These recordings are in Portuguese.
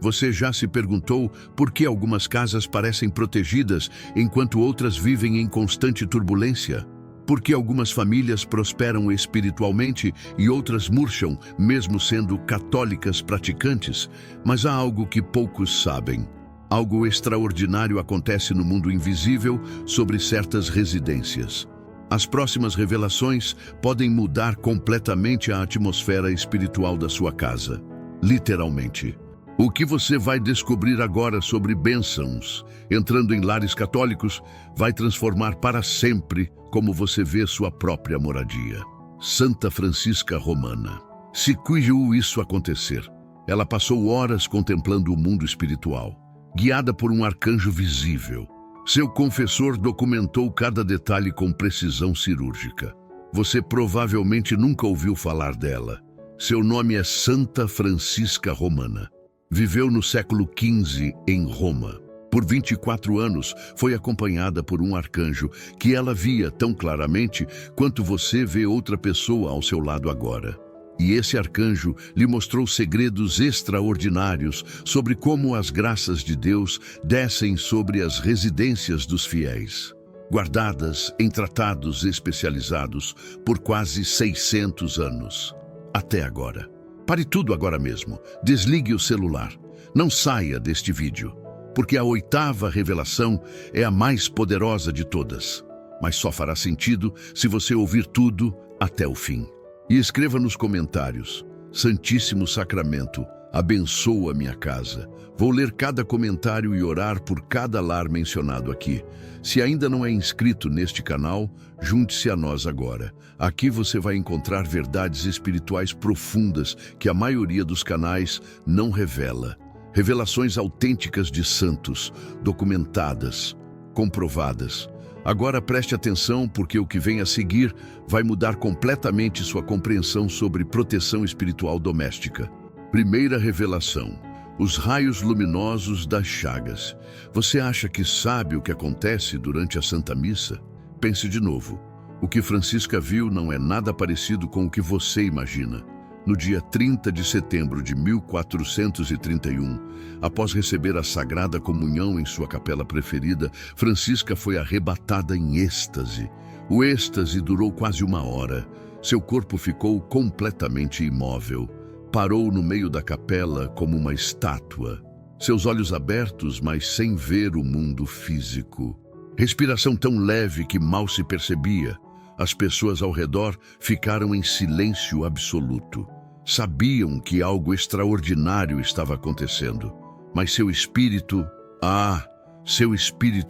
Você já se perguntou por que algumas casas parecem protegidas enquanto outras vivem em constante turbulência? Por que algumas famílias prosperam espiritualmente e outras murcham, mesmo sendo católicas praticantes? Mas há algo que poucos sabem. Algo extraordinário acontece no mundo invisível sobre certas residências. As próximas revelações podem mudar completamente a atmosfera espiritual da sua casa. Literalmente. O que você vai descobrir agora sobre bênçãos, entrando em lares católicos, vai transformar para sempre como você vê sua própria moradia. Santa Francisca Romana. Se viu isso acontecer, ela passou horas contemplando o mundo espiritual, guiada por um arcanjo visível. Seu confessor documentou cada detalhe com precisão cirúrgica. Você provavelmente nunca ouviu falar dela. Seu nome é Santa Francisca Romana. Viveu no século XV em Roma. Por 24 anos, foi acompanhada por um arcanjo que ela via tão claramente quanto você vê outra pessoa ao seu lado agora. E esse arcanjo lhe mostrou segredos extraordinários sobre como as graças de Deus descem sobre as residências dos fiéis, guardadas em tratados especializados por quase 600 anos. Até agora. Pare tudo agora mesmo. Desligue o celular. Não saia deste vídeo, porque a 8ª revelação é a mais poderosa de todas. Mas só fará sentido se você ouvir tudo até o fim. E escreva nos comentários: Santíssimo Sacramento, abençoa minha casa. Vou ler cada comentário e orar por cada lar mencionado aqui. Se ainda não é inscrito neste canal, junte-se a nós agora. Aqui você vai encontrar verdades espirituais profundas que a maioria dos canais não revela. Revelações autênticas de santos, documentadas, comprovadas. Agora preste atenção, porque o que vem a seguir vai mudar completamente sua compreensão sobre proteção espiritual doméstica. Primeira revelação: os raios luminosos das chagas. Você acha que sabe o que acontece durante a Santa Missa? Pense de novo. O que Francisca viu não é nada parecido com o que você imagina. No dia 30 de setembro de 1431, após receber a Sagrada Comunhão em sua capela preferida, Francisca foi arrebatada em êxtase. O êxtase durou quase 1 hora. Seu corpo ficou completamente imóvel. Parou no meio da capela como uma estátua. Seus olhos abertos, mas sem ver o mundo físico. Respiração tão leve que mal se percebia. As pessoas ao redor ficaram em silêncio absoluto. Sabiam que algo extraordinário estava acontecendo, mas seu espírito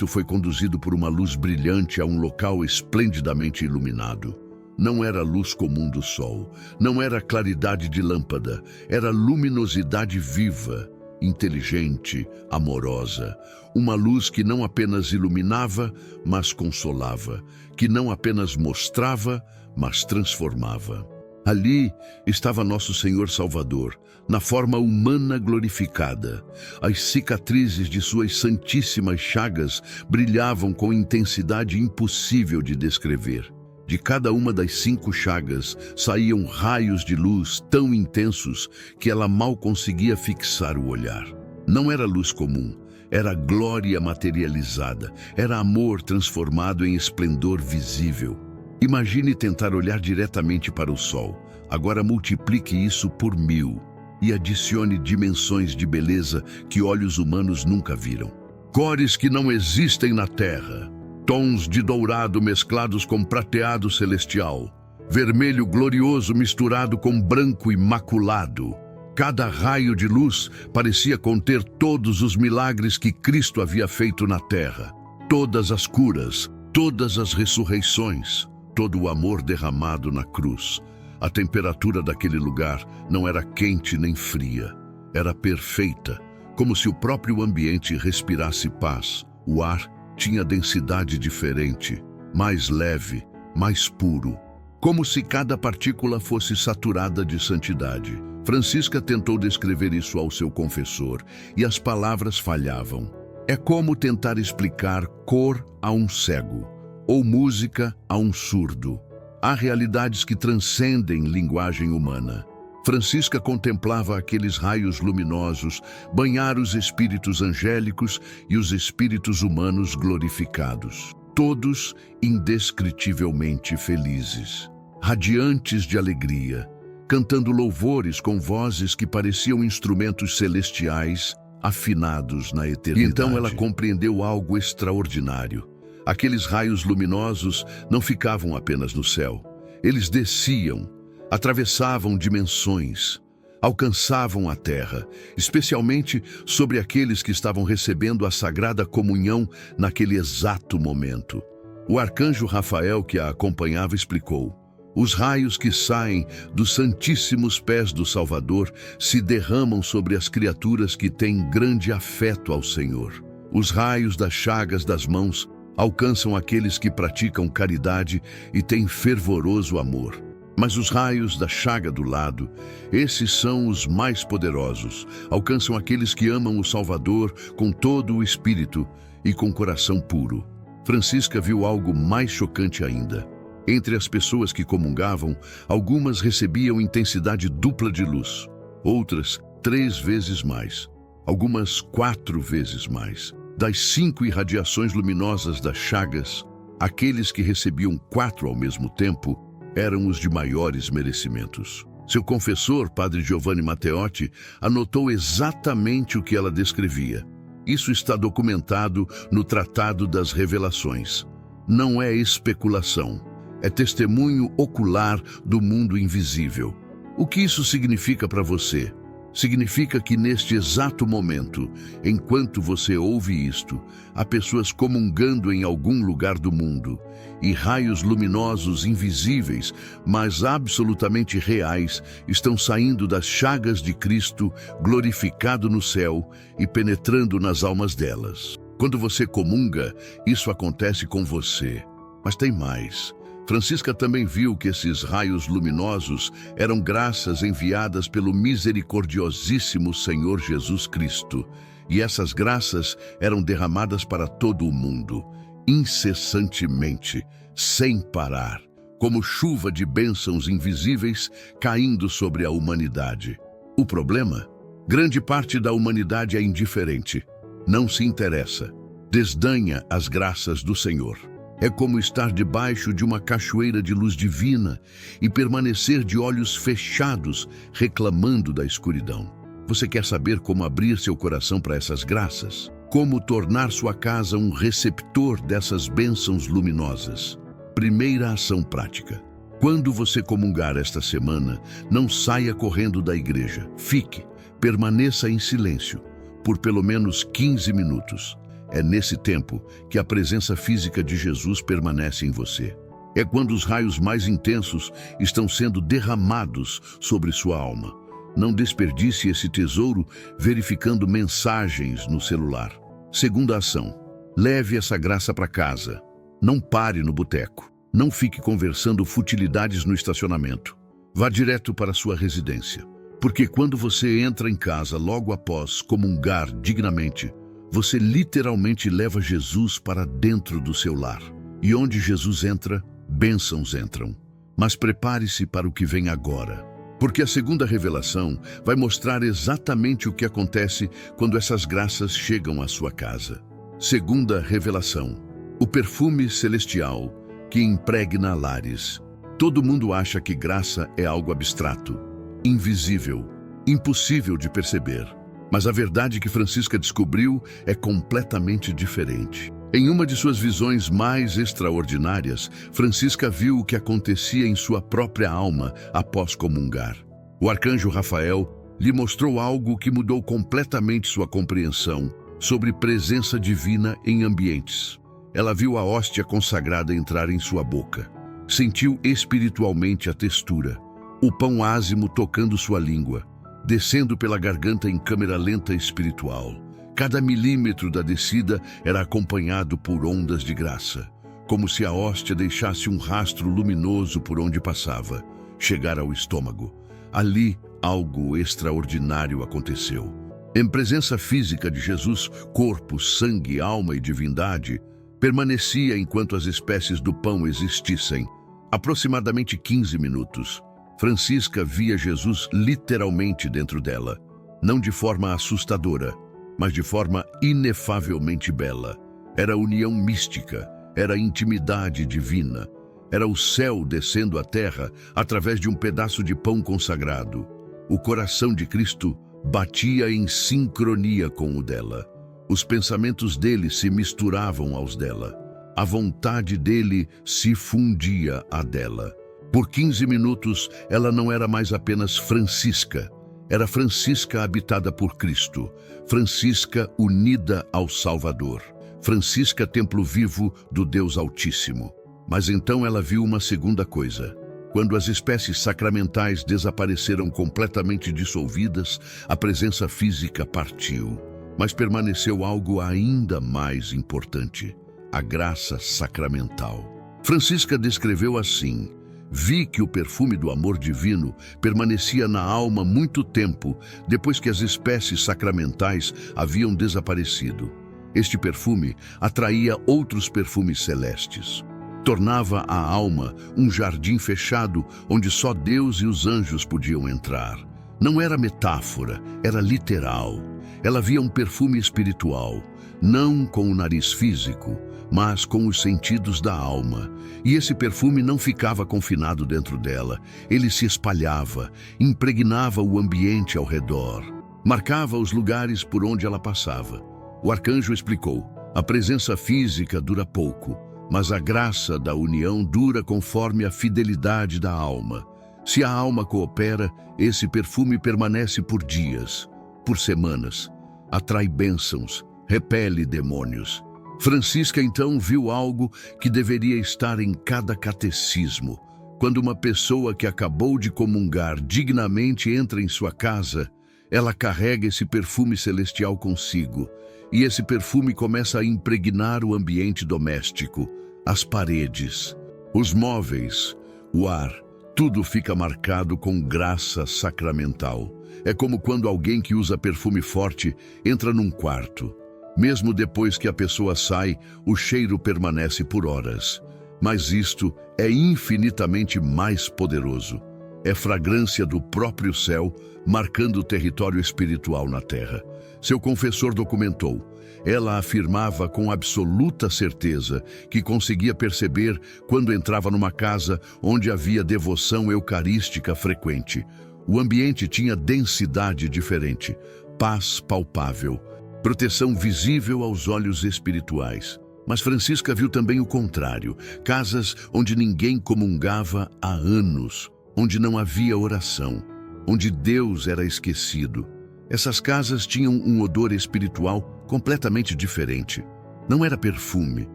foi conduzido por uma luz brilhante a um local esplendidamente iluminado. Não era luz comum do sol, não era claridade de lâmpada, era luminosidade viva, inteligente, amorosa. Uma luz que não apenas iluminava, mas consolava, que não apenas mostrava, mas transformava. Ali estava nosso Senhor Salvador, na forma humana glorificada. As cicatrizes de suas santíssimas chagas brilhavam com intensidade impossível de descrever. De cada uma das 5 chagas saíam raios de luz tão intensos que ela mal conseguia fixar o olhar. Não era luz comum, era glória materializada, era amor transformado em esplendor visível. Imagine tentar olhar diretamente para o sol. Agora multiplique isso por 1000 e adicione dimensões de beleza que olhos humanos nunca viram. Cores que não existem na terra. Tons de dourado mesclados com prateado celestial. Vermelho glorioso misturado com branco imaculado. Cada raio de luz parecia conter todos os milagres que Cristo havia feito na terra. Todas as curas, todas as ressurreições, todo o amor derramado na cruz. A temperatura daquele lugar não era quente nem fria. Era perfeita, como se o próprio ambiente respirasse paz. O ar tinha densidade diferente, mais leve, mais puro, como se cada partícula fosse saturada de santidade. Francisca tentou descrever isso ao seu confessor, e as palavras falhavam. É como tentar explicar cor a um cego, ou música a um surdo. Há realidades que transcendem linguagem humana. Francisca contemplava aqueles raios luminosos banhar os espíritos angélicos e os espíritos humanos glorificados, todos indescritivelmente felizes, radiantes de alegria, cantando louvores com vozes que pareciam instrumentos celestiais afinados na eternidade. E então ela compreendeu algo extraordinário. Aqueles raios luminosos não ficavam apenas no céu. Eles desciam, atravessavam dimensões, alcançavam a terra, especialmente sobre aqueles que estavam recebendo a sagrada comunhão naquele exato momento. O arcanjo Rafael, que a acompanhava, explicou: os raios que saem dos santíssimos pés do Salvador se derramam sobre as criaturas que têm grande afeto ao Senhor. Os raios das chagas das mãos alcançam aqueles que praticam caridade e têm fervoroso amor. Mas os raios da chaga do lado, esses são os mais poderosos, alcançam aqueles que amam o Salvador com todo o espírito e com coração puro. Francisca viu algo mais chocante ainda. Entre as pessoas que comungavam, algumas recebiam intensidade dupla de luz, outras 3 vezes mais, algumas 4 vezes mais. Das 5 irradiações luminosas das chagas, aqueles que recebiam 4 ao mesmo tempo eram os de maiores merecimentos. Seu confessor, Padre Giovanni Matteotti, anotou exatamente o que ela descrevia. Isso está documentado no Tratado das Revelações. Não é especulação, é testemunho ocular do mundo invisível. O que isso significa para você? Significa que neste exato momento, enquanto você ouve isto, há pessoas comungando em algum lugar do mundo, e raios luminosos invisíveis, mas absolutamente reais, estão saindo das chagas de Cristo, glorificado no céu e penetrando nas almas delas. Quando você comunga, isso acontece com você. Mas tem mais. Francisca também viu que esses raios luminosos eram graças enviadas pelo misericordiosíssimo Senhor Jesus Cristo. E essas graças eram derramadas para todo o mundo, incessantemente, sem parar, como chuva de bênçãos invisíveis caindo sobre a humanidade. O problema? Grande parte da humanidade é indiferente, não se interessa, desdenha as graças do Senhor. É como estar debaixo de uma cachoeira de luz divina e permanecer de olhos fechados, reclamando da escuridão. Você quer saber como abrir seu coração para essas graças? Como tornar sua casa um receptor dessas bênçãos luminosas? Primeira ação prática. Quando você comungar esta semana, não saia correndo da igreja. Fique, permaneça em silêncio, por pelo menos 15 minutos. É nesse tempo que a presença física de Jesus permanece em você. É quando os raios mais intensos estão sendo derramados sobre sua alma. Não desperdice esse tesouro verificando mensagens no celular. Segunda ação. Leve essa graça para casa. Não pare no boteco. Não fique conversando futilidades no estacionamento. Vá direto para sua residência. Porque quando você entra em casa logo após comungar dignamente, você literalmente leva Jesus para dentro do seu lar. E onde Jesus entra, bênçãos entram. Mas prepare-se para o que vem agora. Porque a segunda revelação vai mostrar exatamente o que acontece quando essas graças chegam à sua casa. Segunda revelação. O perfume celestial que impregna lares. Todo mundo acha que graça é algo abstrato, invisível, impossível de perceber. Mas a verdade que Francisca descobriu é completamente diferente. Em uma de suas visões mais extraordinárias, Francisca viu o que acontecia em sua própria alma após comungar. O arcanjo Rafael lhe mostrou algo que mudou completamente sua compreensão sobre presença divina em ambientes. Ela viu a hóstia consagrada entrar em sua boca. Sentiu espiritualmente a textura, o pão ázimo tocando sua língua, descendo pela garganta em câmera lenta espiritual. Cada milímetro da descida era acompanhado por ondas de graça, como se a hóstia deixasse um rastro luminoso por onde passava, chegar ao estômago. Ali, algo extraordinário aconteceu. Em presença física de Jesus, corpo, sangue, alma e divindade, permanecia enquanto as espécies do pão existissem, aproximadamente 15 minutos. Francisca via Jesus literalmente dentro dela, não de forma assustadora, mas de forma inefavelmente bela. Era união mística, era intimidade divina, era o céu descendo à terra através de um pedaço de pão consagrado. O coração de Cristo batia em sincronia com o dela. Os pensamentos dele se misturavam aos dela. A vontade dele se fundia à dela. Por 15 minutos, ela não era mais apenas Francisca. Era Francisca habitada por Cristo. Francisca unida ao Salvador. Francisca, templo vivo do Deus Altíssimo. Mas então ela viu uma segunda coisa. Quando as espécies sacramentais desapareceram completamente dissolvidas, a presença física partiu. Mas permaneceu algo ainda mais importante: a graça sacramental. Francisca descreveu assim: vi que o perfume do amor divino permanecia na alma muito tempo depois que as espécies sacramentais haviam desaparecido. Este perfume atraía outros perfumes celestes. Tornava a alma um jardim fechado onde só Deus e os anjos podiam entrar. Não era metáfora, era literal. Ela via um perfume espiritual, não com o nariz físico, mas com os sentidos da alma. E esse perfume não ficava confinado dentro dela. Ele se espalhava, impregnava o ambiente ao redor, marcava os lugares por onde ela passava. O arcanjo explicou: a presença física dura pouco, mas a graça da união dura conforme a fidelidade da alma. Se a alma coopera, esse perfume permanece por dias, por semanas, atrai bênçãos, repele demônios. Francisca então viu algo que deveria estar em cada catecismo. Quando uma pessoa que acabou de comungar dignamente entra em sua casa, ela carrega esse perfume celestial consigo, e esse perfume começa a impregnar o ambiente doméstico, as paredes, os móveis, o ar. Tudo fica marcado com graça sacramental. É como quando alguém que usa perfume forte entra num quarto. Mesmo depois que a pessoa sai, o cheiro permanece por horas. Mas isto é infinitamente mais poderoso. É fragrância do próprio céu, marcando o território espiritual na terra. Seu confessor documentou: ela afirmava com absoluta certeza que conseguia perceber quando entrava numa casa onde havia devoção eucarística frequente. O ambiente tinha densidade diferente, paz palpável, proteção visível aos olhos espirituais. Mas Francisca viu também o contrário: casas onde ninguém comungava há anos, onde não havia oração, onde Deus era esquecido. Essas casas tinham um odor espiritual completamente diferente. Não era perfume,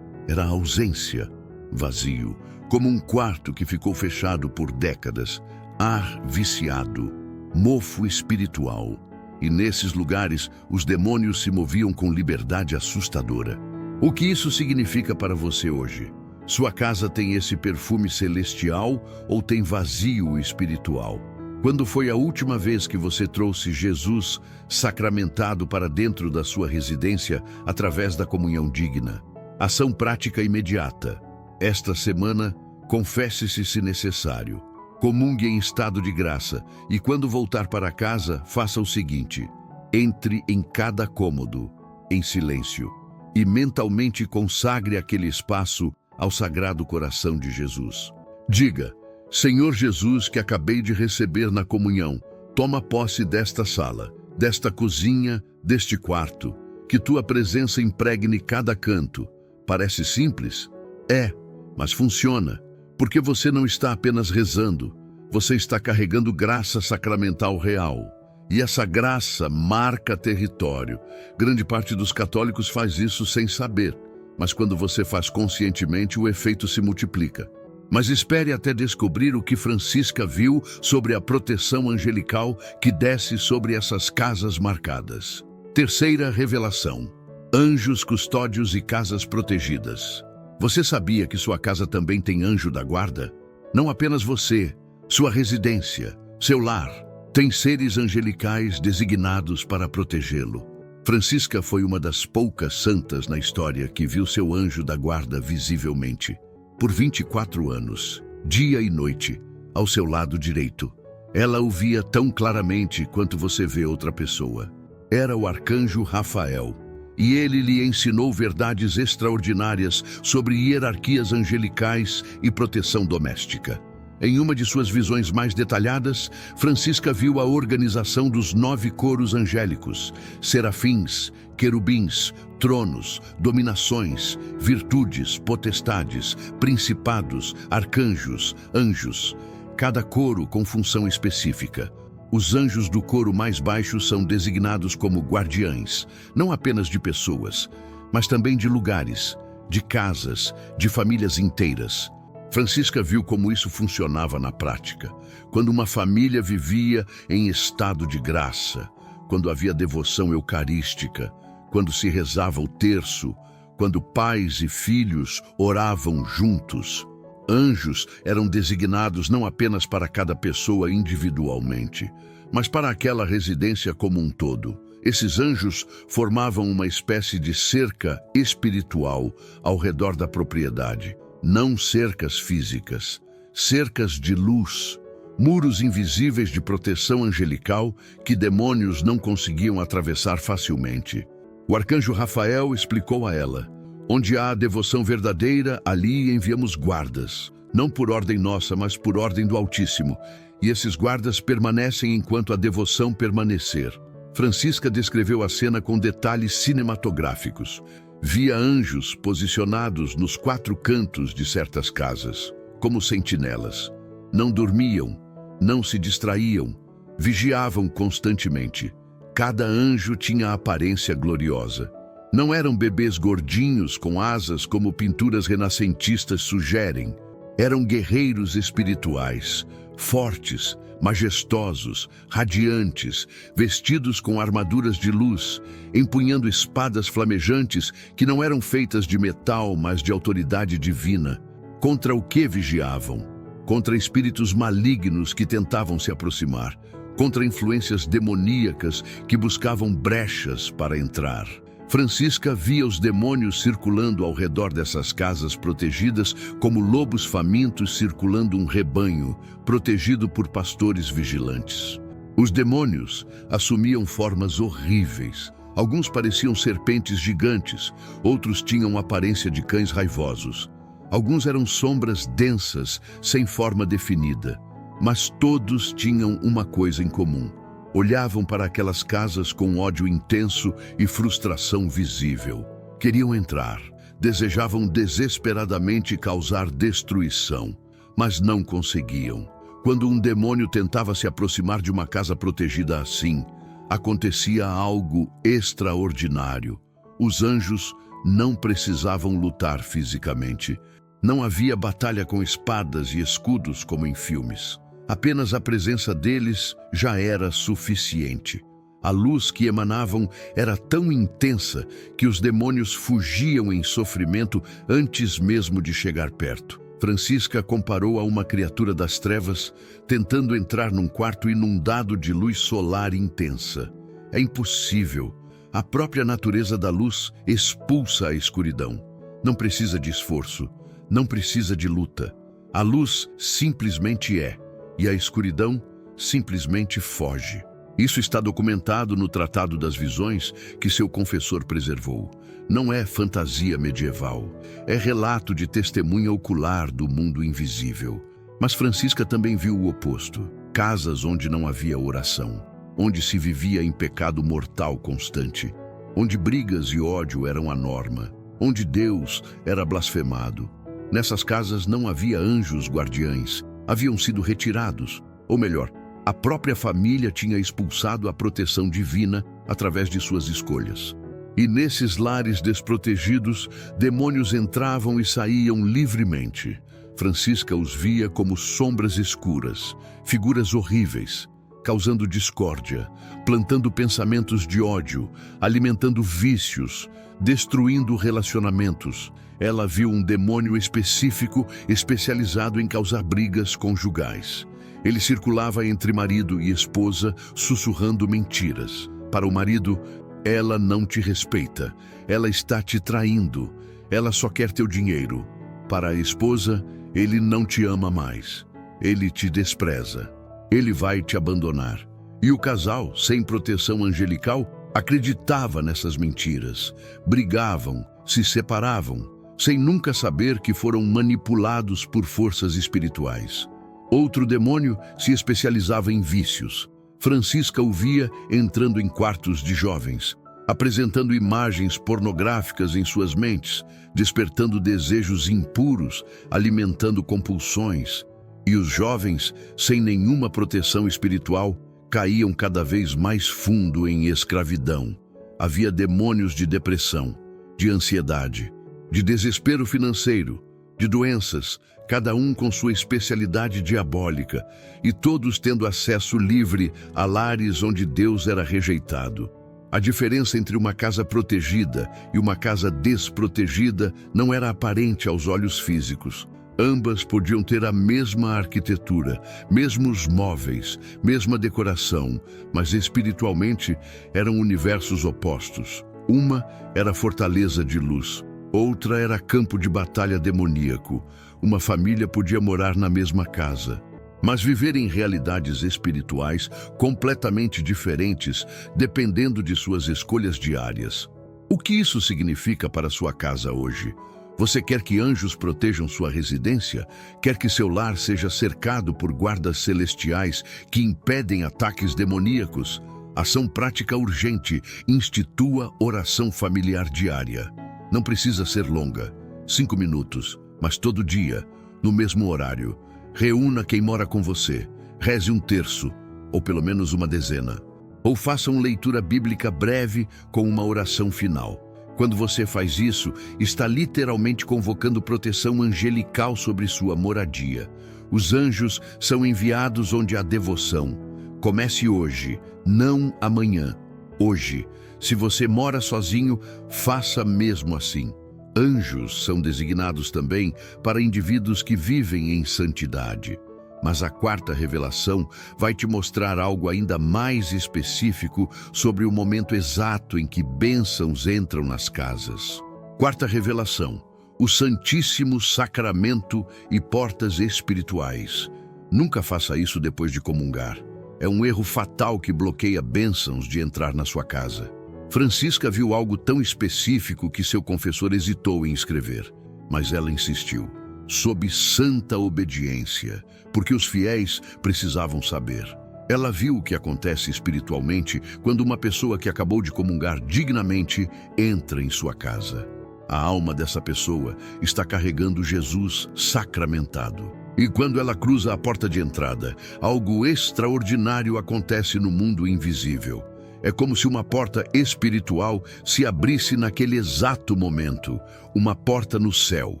era ausência, vazio, como um quarto que ficou fechado por décadas, ar viciado, mofo espiritual. E nesses lugares, os demônios se moviam com liberdade assustadora. O que isso significa para você hoje? Sua casa tem esse perfume celestial ou tem vazio espiritual? Quando foi a última vez que você trouxe Jesus sacramentado para dentro da sua residência através da comunhão digna? Ação prática imediata. Esta semana, confesse-se se necessário. Comungue em estado de graça e quando voltar para casa, faça o seguinte: entre em cada cômodo, em silêncio, e mentalmente consagre aquele espaço ao Sagrado Coração de Jesus. Diga: Senhor Jesus, que acabei de receber na comunhão, toma posse desta sala, desta cozinha, deste quarto, que tua presença impregne cada canto. Parece simples? É, mas funciona, porque você não está apenas rezando, você está carregando graça sacramental real. E essa graça marca território. Grande parte dos católicos faz isso sem saber, mas quando você faz conscientemente, o efeito se multiplica. Mas espere até descobrir o que Francisca viu sobre a proteção angelical que desce sobre essas casas marcadas. Terceira revelação: anjos custódios e casas protegidas. Você sabia que sua casa também tem anjo da guarda? Não apenas você, sua residência, seu lar, tem seres angelicais designados para protegê-lo. Francisca foi uma das poucas santas na história que viu seu anjo da guarda visivelmente. Por 24 anos, dia e noite, ao seu lado direito. Ela o via tão claramente quanto você vê outra pessoa. Era o arcanjo Rafael, e ele lhe ensinou verdades extraordinárias sobre hierarquias angelicais e proteção doméstica. Em uma de suas visões mais detalhadas, Francisca viu a organização dos 9 coros angélicos, serafins, querubins, tronos, dominações, virtudes, potestades, principados, arcanjos, anjos, cada coro com função específica. Os anjos do coro mais baixo são designados como guardiães, não apenas de pessoas, mas também de lugares, de casas, de famílias inteiras. Francisca viu como isso funcionava na prática, quando uma família vivia em estado de graça, quando havia devoção eucarística, quando se rezava o terço, quando pais e filhos oravam juntos. Anjos eram designados não apenas para cada pessoa individualmente, mas para aquela residência como um todo. Esses anjos formavam uma espécie de cerca espiritual ao redor da propriedade. Não cercas físicas, cercas de luz, muros invisíveis de proteção angelical que demônios não conseguiam atravessar facilmente. O arcanjo Rafael explicou a ela: onde há devoção verdadeira, ali enviamos guardas, não por ordem nossa, mas por ordem do Altíssimo, e esses guardas permanecem enquanto a devoção permanecer. Francisca descreveu a cena com detalhes cinematográficos. Via anjos posicionados nos 4 cantos de certas casas, como sentinelas. Não dormiam, não se distraíam, vigiavam constantemente. Cada anjo tinha aparência gloriosa. Não eram bebês gordinhos com asas como pinturas renascentistas sugerem. Eram guerreiros espirituais, fortes, majestosos, radiantes, vestidos com armaduras de luz, empunhando espadas flamejantes que não eram feitas de metal, mas de autoridade divina. Contra o que vigiavam? Contra espíritos malignos que tentavam se aproximar, contra influências demoníacas que buscavam brechas para entrar. Francisca via os demônios circulando ao redor dessas casas protegidas como lobos famintos circulando um rebanho, protegido por pastores vigilantes. Os demônios assumiam formas horríveis. Alguns pareciam serpentes gigantes, outros tinham aparência de cães raivosos. Alguns eram sombras densas, sem forma definida. Mas todos tinham uma coisa em comum. Olhavam para aquelas casas com ódio intenso e frustração visível. Queriam entrar, desejavam desesperadamente causar destruição, mas não conseguiam. Quando um demônio tentava se aproximar de uma casa protegida assim, acontecia algo extraordinário. Os anjos não precisavam lutar fisicamente. Não havia batalha com espadas e escudos como em filmes. Apenas a presença deles já era suficiente. A luz que emanavam era tão intensa que os demônios fugiam em sofrimento antes mesmo de chegar perto. Francisca comparou a uma criatura das trevas tentando entrar num quarto inundado de luz solar intensa. É impossível. A própria natureza da luz expulsa a escuridão. Não precisa de esforço, não precisa de luta. A luz simplesmente é. E a escuridão simplesmente foge. Isso está documentado no Tratado das Visões que seu confessor preservou. Não é fantasia medieval, é relato de testemunha ocular do mundo invisível. Mas Francisca também viu o oposto. Casas onde não havia oração, onde se vivia em pecado mortal constante, onde brigas e ódio eram a norma, onde Deus era blasfemado. Nessas casas não havia anjos guardiães, haviam sido retirados, ou melhor, a própria família tinha expulsado a proteção divina através de suas escolhas. E nesses lares desprotegidos, demônios entravam e saíam livremente. Francisca os via como sombras escuras, figuras horríveis, causando discórdia, plantando pensamentos de ódio, alimentando vícios, destruindo relacionamentos. Ela viu um demônio específico especializado em causar brigas conjugais. Ele circulava entre marido e esposa, sussurrando mentiras. Para o marido, ela não te respeita, ela está te traindo, ela só quer teu dinheiro. Para a esposa, ele não te ama mais. ele te despreza. Ele vai te abandonar. E o casal, sem proteção angelical, acreditava nessas mentiras. Brigavam, se separavam, sem nunca saber que foram manipulados por forças espirituais. Outro demônio se especializava em vícios. Francisca o via entrando em quartos de jovens, apresentando imagens pornográficas em suas mentes, despertando desejos impuros, alimentando compulsões. E os jovens, sem nenhuma proteção espiritual, caíam cada vez mais fundo em escravidão. Havia demônios de depressão, de ansiedade, de desespero financeiro, de doenças, cada um com sua especialidade diabólica, e todos tendo acesso livre a lares onde Deus era rejeitado. A diferença entre uma casa protegida e uma casa desprotegida não era aparente aos olhos físicos. Ambas podiam ter a mesma arquitetura, mesmos móveis, mesma decoração, mas espiritualmente eram universos opostos. Uma era fortaleza de luz, outra era campo de batalha demoníaco. Uma família podia morar na mesma casa, mas viver em realidades espirituais completamente diferentes, dependendo de suas escolhas diárias. O que isso significa para sua casa hoje? Você quer que anjos protejam sua residência? Quer que seu lar seja cercado por guardas celestiais que impedem ataques demoníacos? Ação prática urgente. Institua oração familiar diária. Não precisa ser longa, 5 minutos, mas todo dia, no mesmo horário. Reúna quem mora com você, reze um terço, ou pelo menos uma dezena. Ou faça uma leitura bíblica breve com uma oração final. Quando você faz isso, está literalmente convocando proteção angelical sobre sua moradia. Os anjos são enviados onde há devoção. Comece hoje, não amanhã. Hoje. Se você mora sozinho, faça mesmo assim. Anjos são designados também para indivíduos que vivem em santidade. Mas a quarta revelação vai te mostrar algo ainda mais específico sobre o momento exato em que bênçãos entram nas casas. Quarta revelação: o Santíssimo Sacramento e portas espirituais. Nunca faça isso depois de comungar. É um erro fatal que bloqueia bênçãos de entrar na sua casa. Francisca viu algo tão específico que seu confessor hesitou em escrever, mas ela insistiu, sob santa obediência, porque os fiéis precisavam saber. Ela viu o que acontece espiritualmente quando uma pessoa que acabou de comungar dignamente entra em sua casa. A alma dessa pessoa está carregando Jesus sacramentado. E quando ela cruza a porta de entrada, algo extraordinário acontece no mundo invisível. É como se uma porta espiritual se abrisse naquele exato momento, uma porta no céu.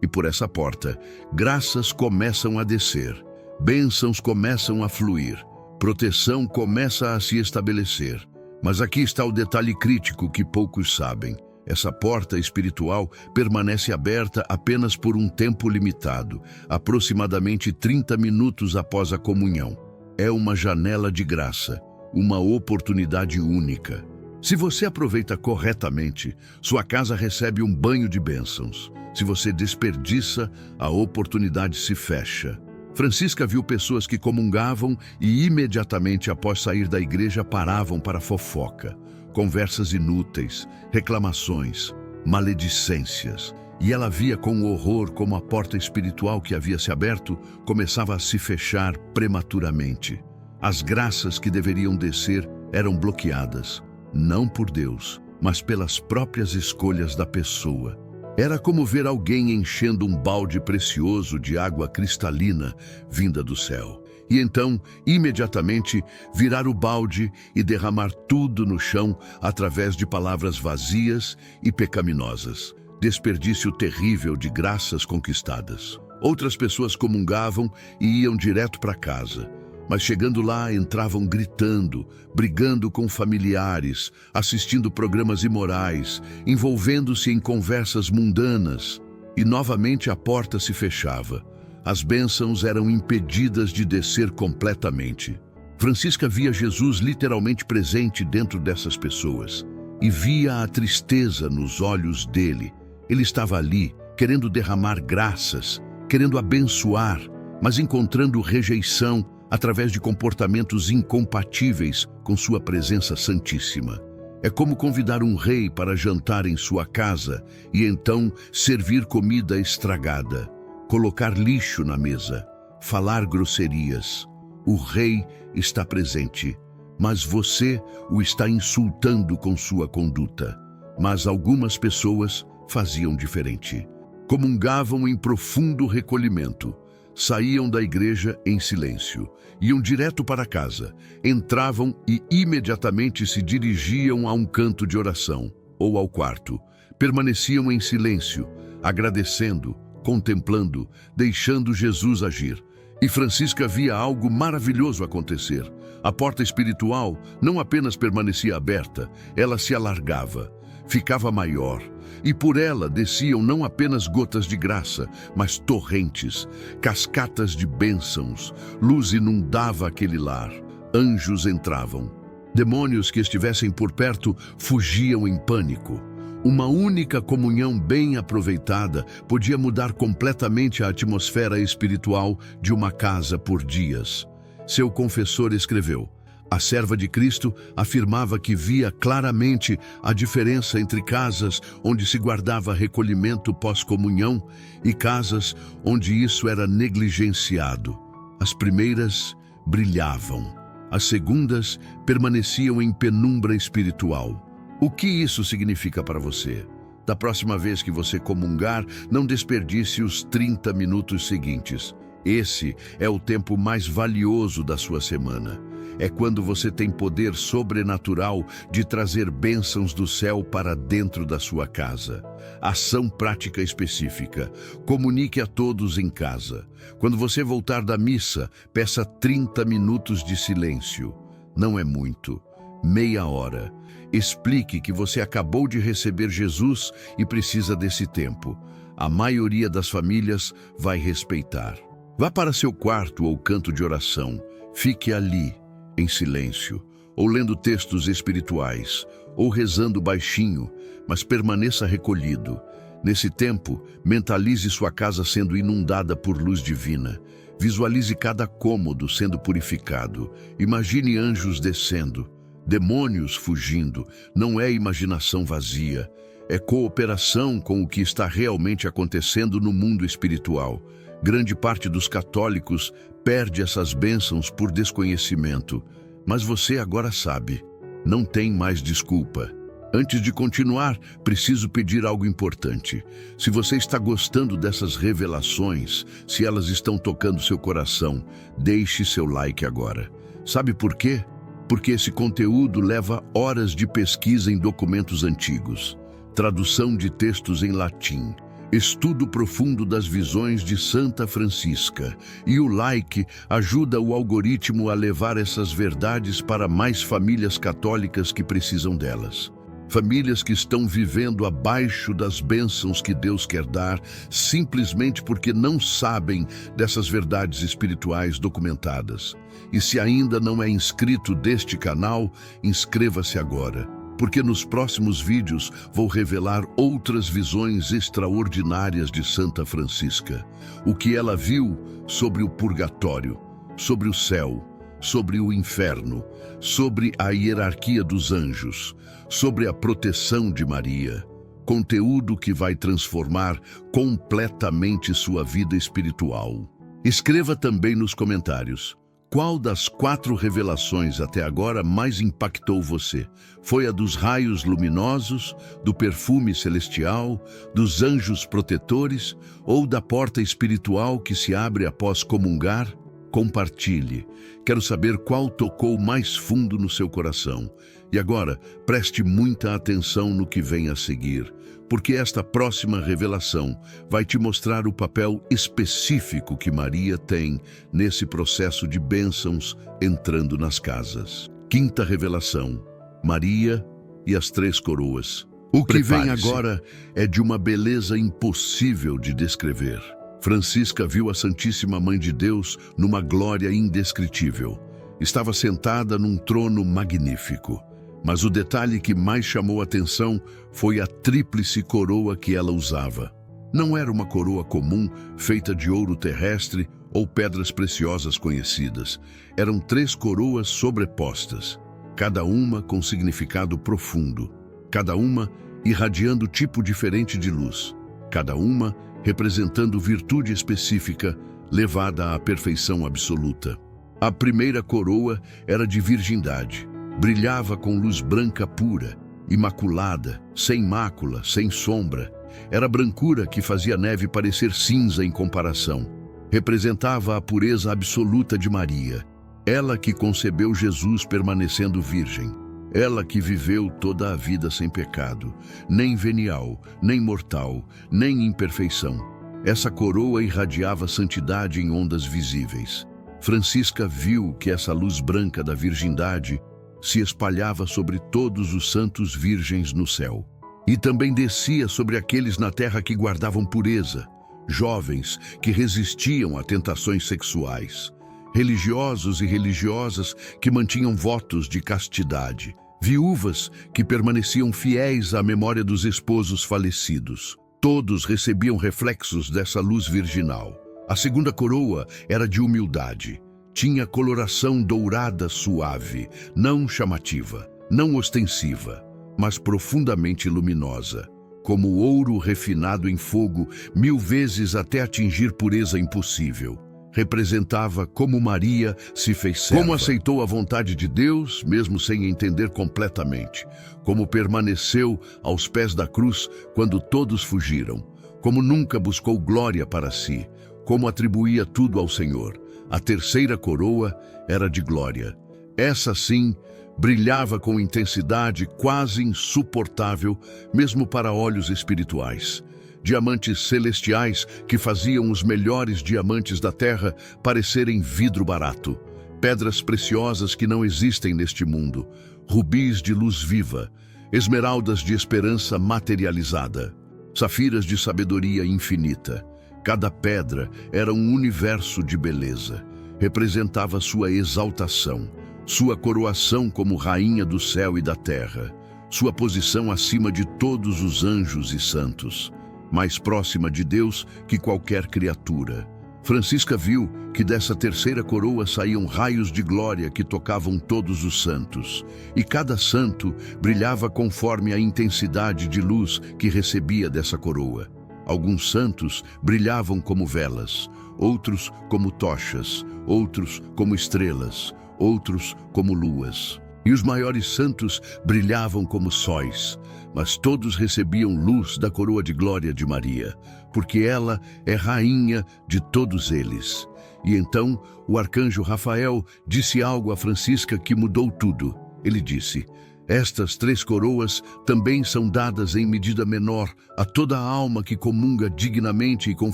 E por essa porta, graças começam a descer, bênçãos começam a fluir, proteção começa a se estabelecer. Mas aqui está o detalhe crítico que poucos sabem. Essa porta espiritual permanece aberta apenas por um tempo limitado, aproximadamente 30 minutos após a comunhão. É uma janela de graça, uma oportunidade única. Se você aproveita corretamente, sua casa recebe um banho de bênçãos. Se você desperdiça, a oportunidade se fecha. Francisca viu pessoas que comungavam e imediatamente após sair da igreja paravam para fofoca, conversas inúteis, reclamações, maledicências. E ela via com horror como a porta espiritual que havia se aberto começava a se fechar prematuramente. As graças que deveriam descer eram bloqueadas, não por Deus, mas pelas próprias escolhas da pessoa. Era como ver alguém enchendo um balde precioso de água cristalina vinda do céu. E então, imediatamente, virar o balde e derramar tudo no chão através de palavras vazias e pecaminosas. Desperdício terrível de graças conquistadas. Outras pessoas comungavam e iam direto para casa. Mas chegando lá, entravam gritando, brigando com familiares, assistindo programas imorais, envolvendo-se em conversas mundanas. E novamente a porta se fechava. As bênçãos eram impedidas de descer completamente. Francisca via Jesus literalmente presente dentro dessas pessoas e via a tristeza nos olhos dele. Ele estava ali, querendo derramar graças, querendo abençoar, mas encontrando rejeição através de comportamentos incompatíveis com sua presença santíssima. É como convidar um rei para jantar em sua casa e então servir comida estragada, colocar lixo na mesa, falar grosserias. O rei está presente, mas você o está insultando com sua conduta. Mas algumas pessoas faziam diferente. Comungavam em profundo recolhimento, saíam da igreja em silêncio, iam direto para casa, entravam e imediatamente se dirigiam a um canto de oração ou ao quarto. Permaneciam em silêncio, agradecendo, contemplando, deixando Jesus agir. E Francisca via algo maravilhoso acontecer. A porta espiritual não apenas permanecia aberta, ela se alargava, ficava maior, e por ela desciam não apenas gotas de graça, mas torrentes, cascatas de bênçãos. Luz inundava aquele lar, anjos entravam. Demônios que estivessem por perto fugiam em pânico. Uma única comunhão bem aproveitada podia mudar completamente a atmosfera espiritual de uma casa por dias. Seu confessor escreveu: a serva de Cristo afirmava que via claramente a diferença entre casas onde se guardava recolhimento pós-comunhão e casas onde isso era negligenciado. As primeiras brilhavam, as segundas permaneciam em penumbra espiritual. O que isso significa para você? Da próxima vez que você comungar, não desperdice os 30 minutos seguintes. Esse é o tempo mais valioso da sua semana. É quando você tem poder sobrenatural de trazer bênçãos do céu para dentro da sua casa. Ação prática específica. Comunique a todos em casa. Quando você voltar da missa, peça 30 minutos de silêncio. Não é muito. Meia hora. Explique que você acabou de receber Jesus e precisa desse tempo. A maioria das famílias vai respeitar. Vá para seu quarto ou canto de oração. Fique ali, em silêncio, ou lendo textos espirituais, ou rezando baixinho, mas permaneça recolhido. Nesse tempo, mentalize sua casa sendo inundada por luz divina. Visualize cada cômodo sendo purificado. Imagine anjos descendo, demônios fugindo. Não é imaginação vazia, é cooperação com o que está realmente acontecendo no mundo espiritual. Grande parte dos católicos perde essas bênçãos por desconhecimento, mas você agora sabe, não tem mais desculpa. Antes de continuar, preciso pedir algo importante. Se você está gostando dessas revelações, se elas estão tocando seu coração, deixe seu like agora. Sabe por quê? Porque esse conteúdo leva horas de pesquisa em documentos antigos, tradução de textos em latim, estudo profundo das visões de Santa Francisca, e o like ajuda o algoritmo a levar essas verdades para mais famílias católicas que precisam delas. Famílias que estão vivendo abaixo das bênçãos que Deus quer dar, simplesmente porque não sabem dessas verdades espirituais documentadas. E se ainda não é inscrito deste canal, inscreva-se agora, porque nos próximos vídeos vou revelar outras visões extraordinárias de Santa Francisca. O que ela viu sobre o purgatório, sobre o céu, sobre o inferno, sobre a hierarquia dos anjos, sobre a proteção de Maria. Conteúdo que vai transformar completamente sua vida espiritual. Escreva também nos comentários: qual das 4 revelações até agora mais impactou você? Foi a dos raios luminosos, do perfume celestial, dos anjos protetores ou da porta espiritual que se abre após comungar? Compartilhe. Quero saber qual tocou mais fundo no seu coração. E agora, preste muita atenção no que vem a seguir, porque esta próxima revelação vai te mostrar o papel específico que Maria tem nesse processo de bênçãos entrando nas casas. 5ª revelação: Maria e as 3 coroas. O que vem agora é de uma beleza impossível de descrever. Francisca viu a Santíssima Mãe de Deus numa glória indescritível. Estava sentada num trono magnífico. Mas o detalhe que mais chamou a atenção foi a tríplice coroa que ela usava. Não era uma coroa comum, feita de ouro terrestre ou pedras preciosas conhecidas, eram 3 coroas sobrepostas, cada uma com significado profundo, cada uma irradiando tipo diferente de luz, cada uma representando virtude específica levada à perfeição absoluta. A primeira coroa era de virgindade, brilhava com luz branca pura, imaculada, sem mácula, sem sombra. Era brancura que fazia a neve parecer cinza em comparação. Representava a pureza absoluta de Maria, ela que concebeu Jesus permanecendo virgem, ela que viveu toda a vida sem pecado, nem venial, nem mortal, nem imperfeição. Essa coroa irradiava santidade em ondas visíveis. Francisca viu que essa luz branca da virgindade se espalhava sobre todos os santos virgens no céu. E também descia sobre aqueles na terra que guardavam pureza, jovens que resistiam a tentações sexuais, religiosos e religiosas que mantinham votos de castidade, viúvas que permaneciam fiéis à memória dos esposos falecidos. Todos recebiam reflexos dessa luz virginal. A segunda coroa era de humildade. Tinha coloração dourada suave, não chamativa, não ostensiva, mas profundamente luminosa, como ouro refinado em fogo 1000 vezes até atingir pureza impossível. Representava como Maria se fez serva, como aceitou a vontade de Deus, mesmo sem entender completamente, como permaneceu aos pés da cruz quando todos fugiram, como nunca buscou glória para si, como atribuía tudo ao Senhor. A terceira coroa era de glória. Essa, sim, brilhava com intensidade quase insuportável, mesmo para olhos espirituais. Diamantes celestiais que faziam os melhores diamantes da terra parecerem vidro barato. Pedras preciosas que não existem neste mundo. Rubis de luz viva. Esmeraldas de esperança materializada. Safiras de sabedoria infinita. Cada pedra era um universo de beleza. Representava sua exaltação, sua coroação como rainha do céu e da terra, sua posição acima de todos os anjos e santos, mais próxima de Deus que qualquer criatura. Francisca viu que dessa terceira coroa saíam raios de glória que tocavam todos os santos, e cada santo brilhava conforme a intensidade de luz que recebia dessa coroa. Alguns santos brilhavam como velas, outros como tochas, outros como estrelas, outros como luas. E os maiores santos brilhavam como sóis, mas todos recebiam luz da coroa de glória de Maria, porque ela é rainha de todos eles. E então o arcanjo Rafael disse algo a Francisca que mudou tudo. Ele disse: estas 3 coroas também são dadas em medida menor a toda a alma que comunga dignamente e com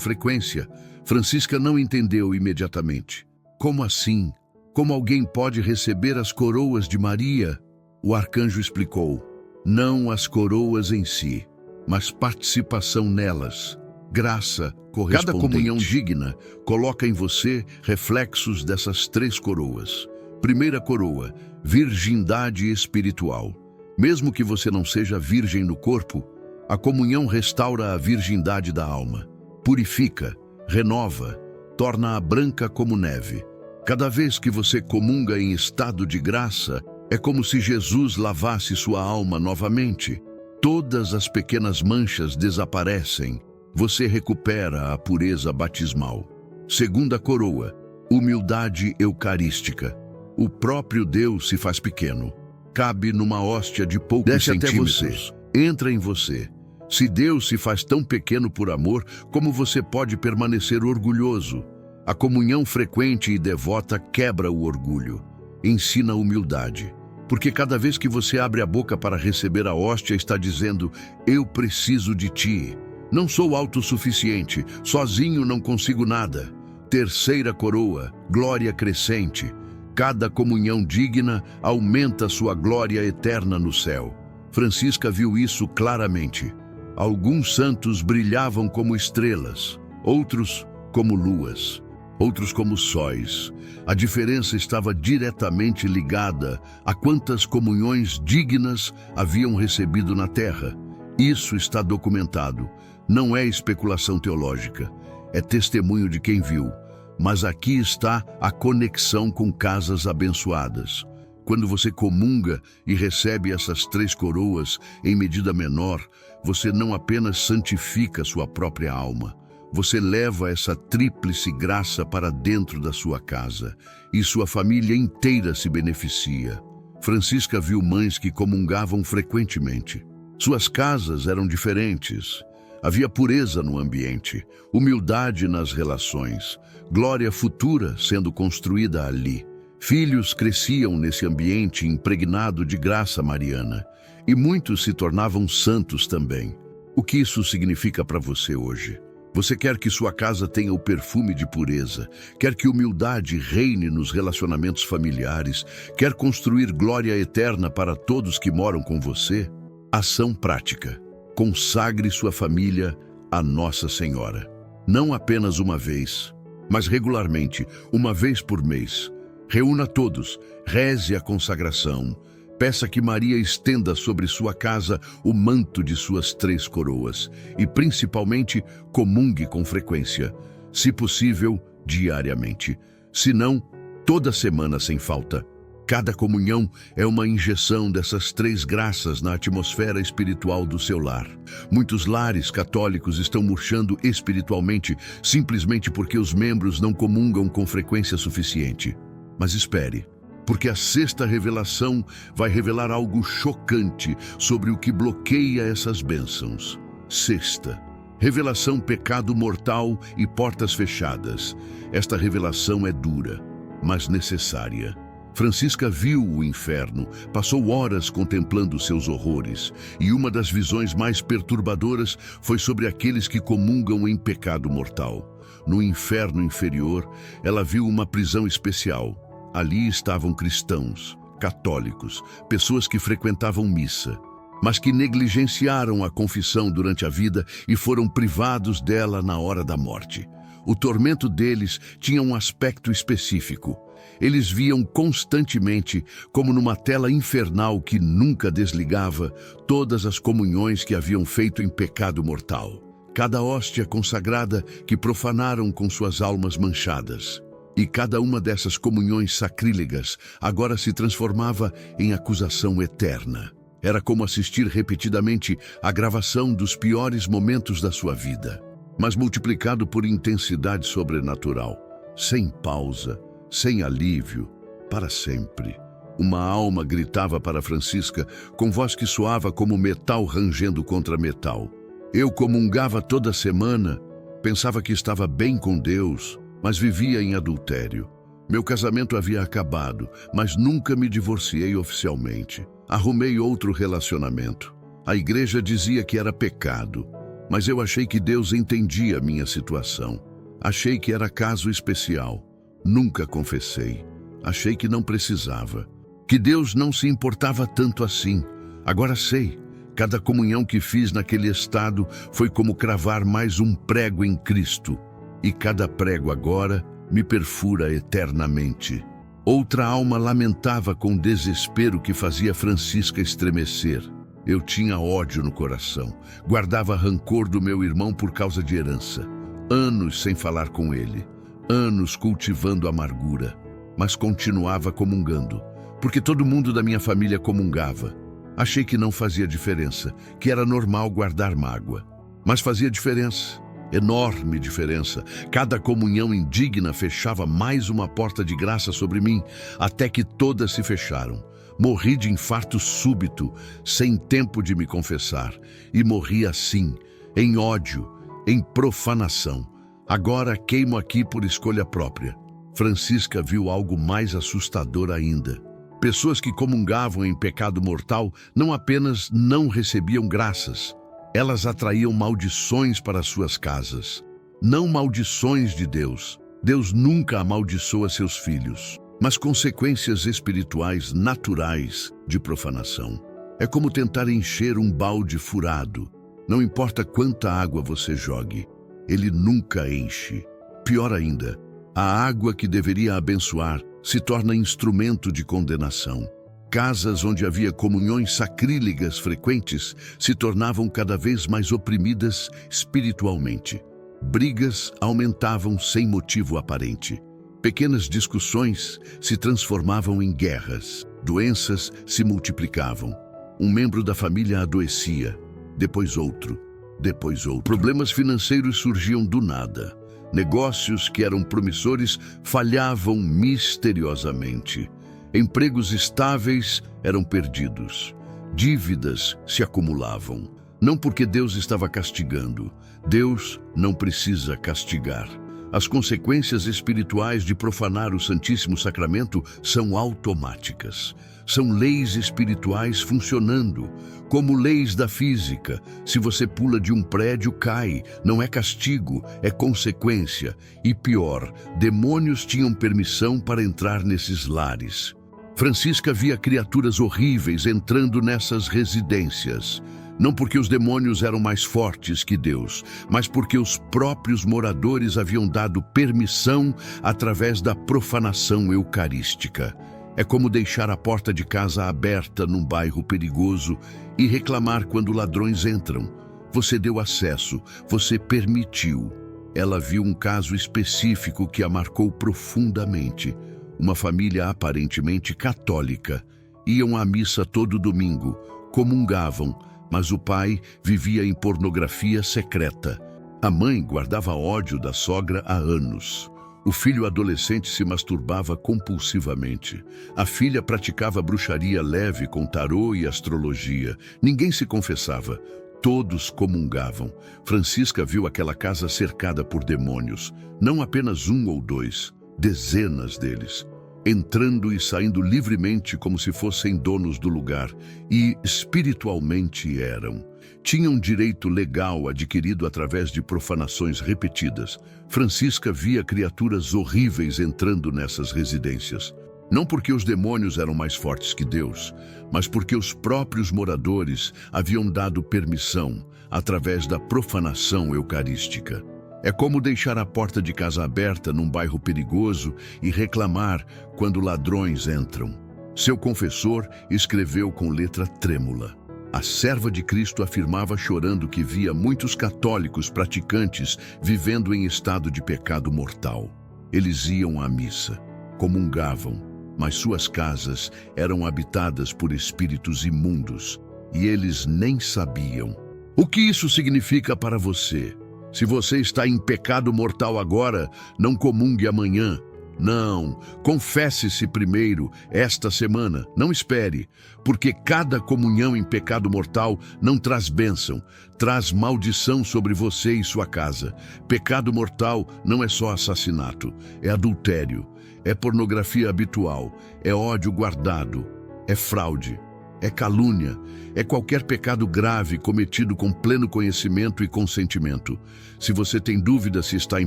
frequência. Francisca não entendeu imediatamente. Como assim? Como alguém pode receber as coroas de Maria? O arcanjo explicou: não as coroas em si, mas participação nelas. Graça correspondente. Cada comunhão digna coloca em você reflexos dessas 3 coroas. Primeira coroa, virgindade espiritual. Mesmo que você não seja virgem no corpo, a comunhão restaura a virgindade da alma, purifica, renova, torna-a branca como neve. Cada vez que você comunga em estado de graça, é como se Jesus lavasse sua alma novamente. Todas as pequenas manchas desaparecem. Você recupera a pureza batismal. Segunda coroa, humildade eucarística. O próprio Deus se faz pequeno. Cabe numa hóstia de poucos centímetros. Desce até você. Entra em você. Se Deus se faz tão pequeno por amor, como você pode permanecer orgulhoso? A comunhão frequente e devota quebra o orgulho. Ensina a humildade. Porque cada vez que você abre a boca para receber a hóstia, está dizendo: eu preciso de ti. Não sou autossuficiente. Sozinho não consigo nada. Terceira coroa, glória crescente. Cada comunhão digna aumenta sua glória eterna no céu. Francisca viu isso claramente. Alguns santos brilhavam como estrelas, outros como luas, outros como sóis. A diferença estava diretamente ligada a quantas comunhões dignas haviam recebido na terra. Isso está documentado. Não é especulação teológica. É testemunho de quem viu. Mas aqui está a conexão com casas abençoadas. Quando você comunga e recebe essas 3 coroas em medida menor, você não apenas santifica sua própria alma, você leva essa tríplice graça para dentro da sua casa e sua família inteira se beneficia. Francisca viu mães que comungavam frequentemente. Suas casas eram diferentes. Havia pureza no ambiente, humildade nas relações, glória futura sendo construída ali. Filhos cresciam nesse ambiente impregnado de graça mariana e muitos se tornavam santos também. O que isso significa para você hoje? Você quer que sua casa tenha o perfume de pureza, quer que humildade reine nos relacionamentos familiares, quer construir glória eterna para todos que moram com você? Ação prática. Consagre sua família a Nossa Senhora. Não apenas uma vez, mas regularmente, uma vez por mês. Reúna todos, reze a consagração. Peça que Maria estenda sobre sua casa o manto de suas 3 coroas e, principalmente, comungue com frequência, se possível, diariamente. Se não, toda semana sem falta. Cada comunhão é uma injeção dessas 3 graças na atmosfera espiritual do seu lar. Muitos lares católicos estão murchando espiritualmente simplesmente porque os membros não comungam com frequência suficiente. Mas espere, porque a 6ª revelação vai revelar algo chocante sobre o que bloqueia essas bênçãos. 6ª, revelação pecado mortal e portas fechadas. Esta revelação é dura, mas necessária. Francisca viu o inferno, passou horas contemplando seus horrores, e uma das visões mais perturbadoras foi sobre aqueles que comungam em pecado mortal. No inferno inferior, ela viu uma prisão especial. Ali estavam cristãos, católicos, pessoas que frequentavam missa, mas que negligenciaram a confissão durante a vida e foram privados dela na hora da morte. O tormento deles tinha um aspecto específico. Eles viam constantemente, como numa tela infernal que nunca desligava, todas as comunhões que haviam feito em pecado mortal. Cada hóstia consagrada que profanaram com suas almas manchadas. E cada uma dessas comunhões sacrílegas agora se transformava em acusação eterna. Era como assistir repetidamente à gravação dos piores momentos da sua vida, mas multiplicado por intensidade sobrenatural, sem pausa, sem alívio, para sempre. Uma alma gritava para Francisca com voz que soava como metal rangendo contra metal. Eu comungava toda semana, pensava que estava bem com Deus, mas vivia em adultério. Meu casamento havia acabado, mas nunca me divorciei oficialmente. Arrumei outro relacionamento. A igreja dizia que era pecado, mas eu achei que Deus entendia a minha situação. Achei que era caso especial. Nunca confessei. Achei que não precisava. Que Deus não se importava tanto assim. Agora sei. Cada comunhão que fiz naquele estado foi como cravar mais um prego em Cristo. E cada prego agora me perfura eternamente. Outra alma lamentava com desespero que fazia Francisca estremecer. Eu tinha ódio no coração. Guardava rancor do meu irmão por causa de herança. Anos sem falar com ele. Anos cultivando amargura. Mas continuava comungando, porque todo mundo da minha família comungava. Achei que não fazia diferença, que era normal guardar mágoa. Mas fazia diferença. Enorme diferença. Cada comunhão indigna fechava mais uma porta de graça sobre mim, até que todas se fecharam. Morri de infarto súbito, sem tempo de me confessar, e morri assim, em ódio, em profanação. Agora queimo aqui por escolha própria. Francisca viu algo mais assustador ainda. Pessoas que comungavam em pecado mortal não apenas não recebiam graças, elas atraíam maldições para suas casas. Não maldições de Deus. Deus nunca amaldiçoa seus filhos, mas consequências espirituais naturais de profanação. É como tentar encher um balde furado. Não importa quanta água você jogue, ele nunca enche. Pior ainda, a água que deveria abençoar se torna instrumento de condenação. Casas onde havia comunhões sacrílegas frequentes se tornavam cada vez mais oprimidas espiritualmente. Brigas aumentavam sem motivo aparente. Pequenas discussões se transformavam em guerras. Doenças se multiplicavam. Um membro da família adoecia, depois outro, depois outro. Problemas financeiros surgiam do nada. Negócios que eram promissores falhavam misteriosamente. Empregos estáveis eram perdidos. Dívidas se acumulavam. Não porque Deus estava castigando. Deus não precisa castigar. As consequências espirituais de profanar o Santíssimo Sacramento são automáticas. São leis espirituais funcionando, como leis da física. Se você pula de um prédio, cai. Não é castigo, é consequência. E pior, demônios tinham permissão para entrar nesses lares. Francisca via criaturas horríveis entrando nessas residências. Não porque os demônios eram mais fortes que Deus, mas porque os próprios moradores haviam dado permissão através da profanação eucarística. É como deixar a porta de casa aberta num bairro perigoso e reclamar quando ladrões entram. Você deu acesso, você permitiu. Ela viu um caso específico que a marcou profundamente. Uma família aparentemente católica. Iam à missa todo domingo, comungavam, mas o pai vivia em pornografia secreta. A mãe guardava ódio da sogra há anos. O filho adolescente se masturbava compulsivamente. A filha praticava bruxaria leve com tarô e astrologia. Ninguém se confessava. Todos comungavam. Francisca viu aquela casa cercada por demônios. Não apenas um ou dois, dezenas deles. Entrando e saindo livremente como se fossem donos do lugar, e espiritualmente eram. Tinham direito legal adquirido através de profanações repetidas. Francisca via criaturas horríveis entrando nessas residências. Não porque os demônios eram mais fortes que Deus, mas porque os próprios moradores haviam dado permissão através da profanação eucarística. É como deixar a porta de casa aberta num bairro perigoso e reclamar quando ladrões entram. Seu confessor escreveu com letra trêmula. A serva de Cristo afirmava chorando que via muitos católicos praticantes vivendo em estado de pecado mortal. Eles iam à missa, comungavam, mas suas casas eram habitadas por espíritos imundos e eles nem sabiam. O que isso significa para você? Se você está em pecado mortal agora, não comungue amanhã. Não, confesse-se primeiro esta semana, não espere, porque cada comunhão em pecado mortal não traz bênção, traz maldição sobre você e sua casa. Pecado mortal não é só assassinato, é adultério, é pornografia habitual, é ódio guardado, é fraude. É calúnia, é qualquer pecado grave cometido com pleno conhecimento e consentimento. Se você tem dúvida se está em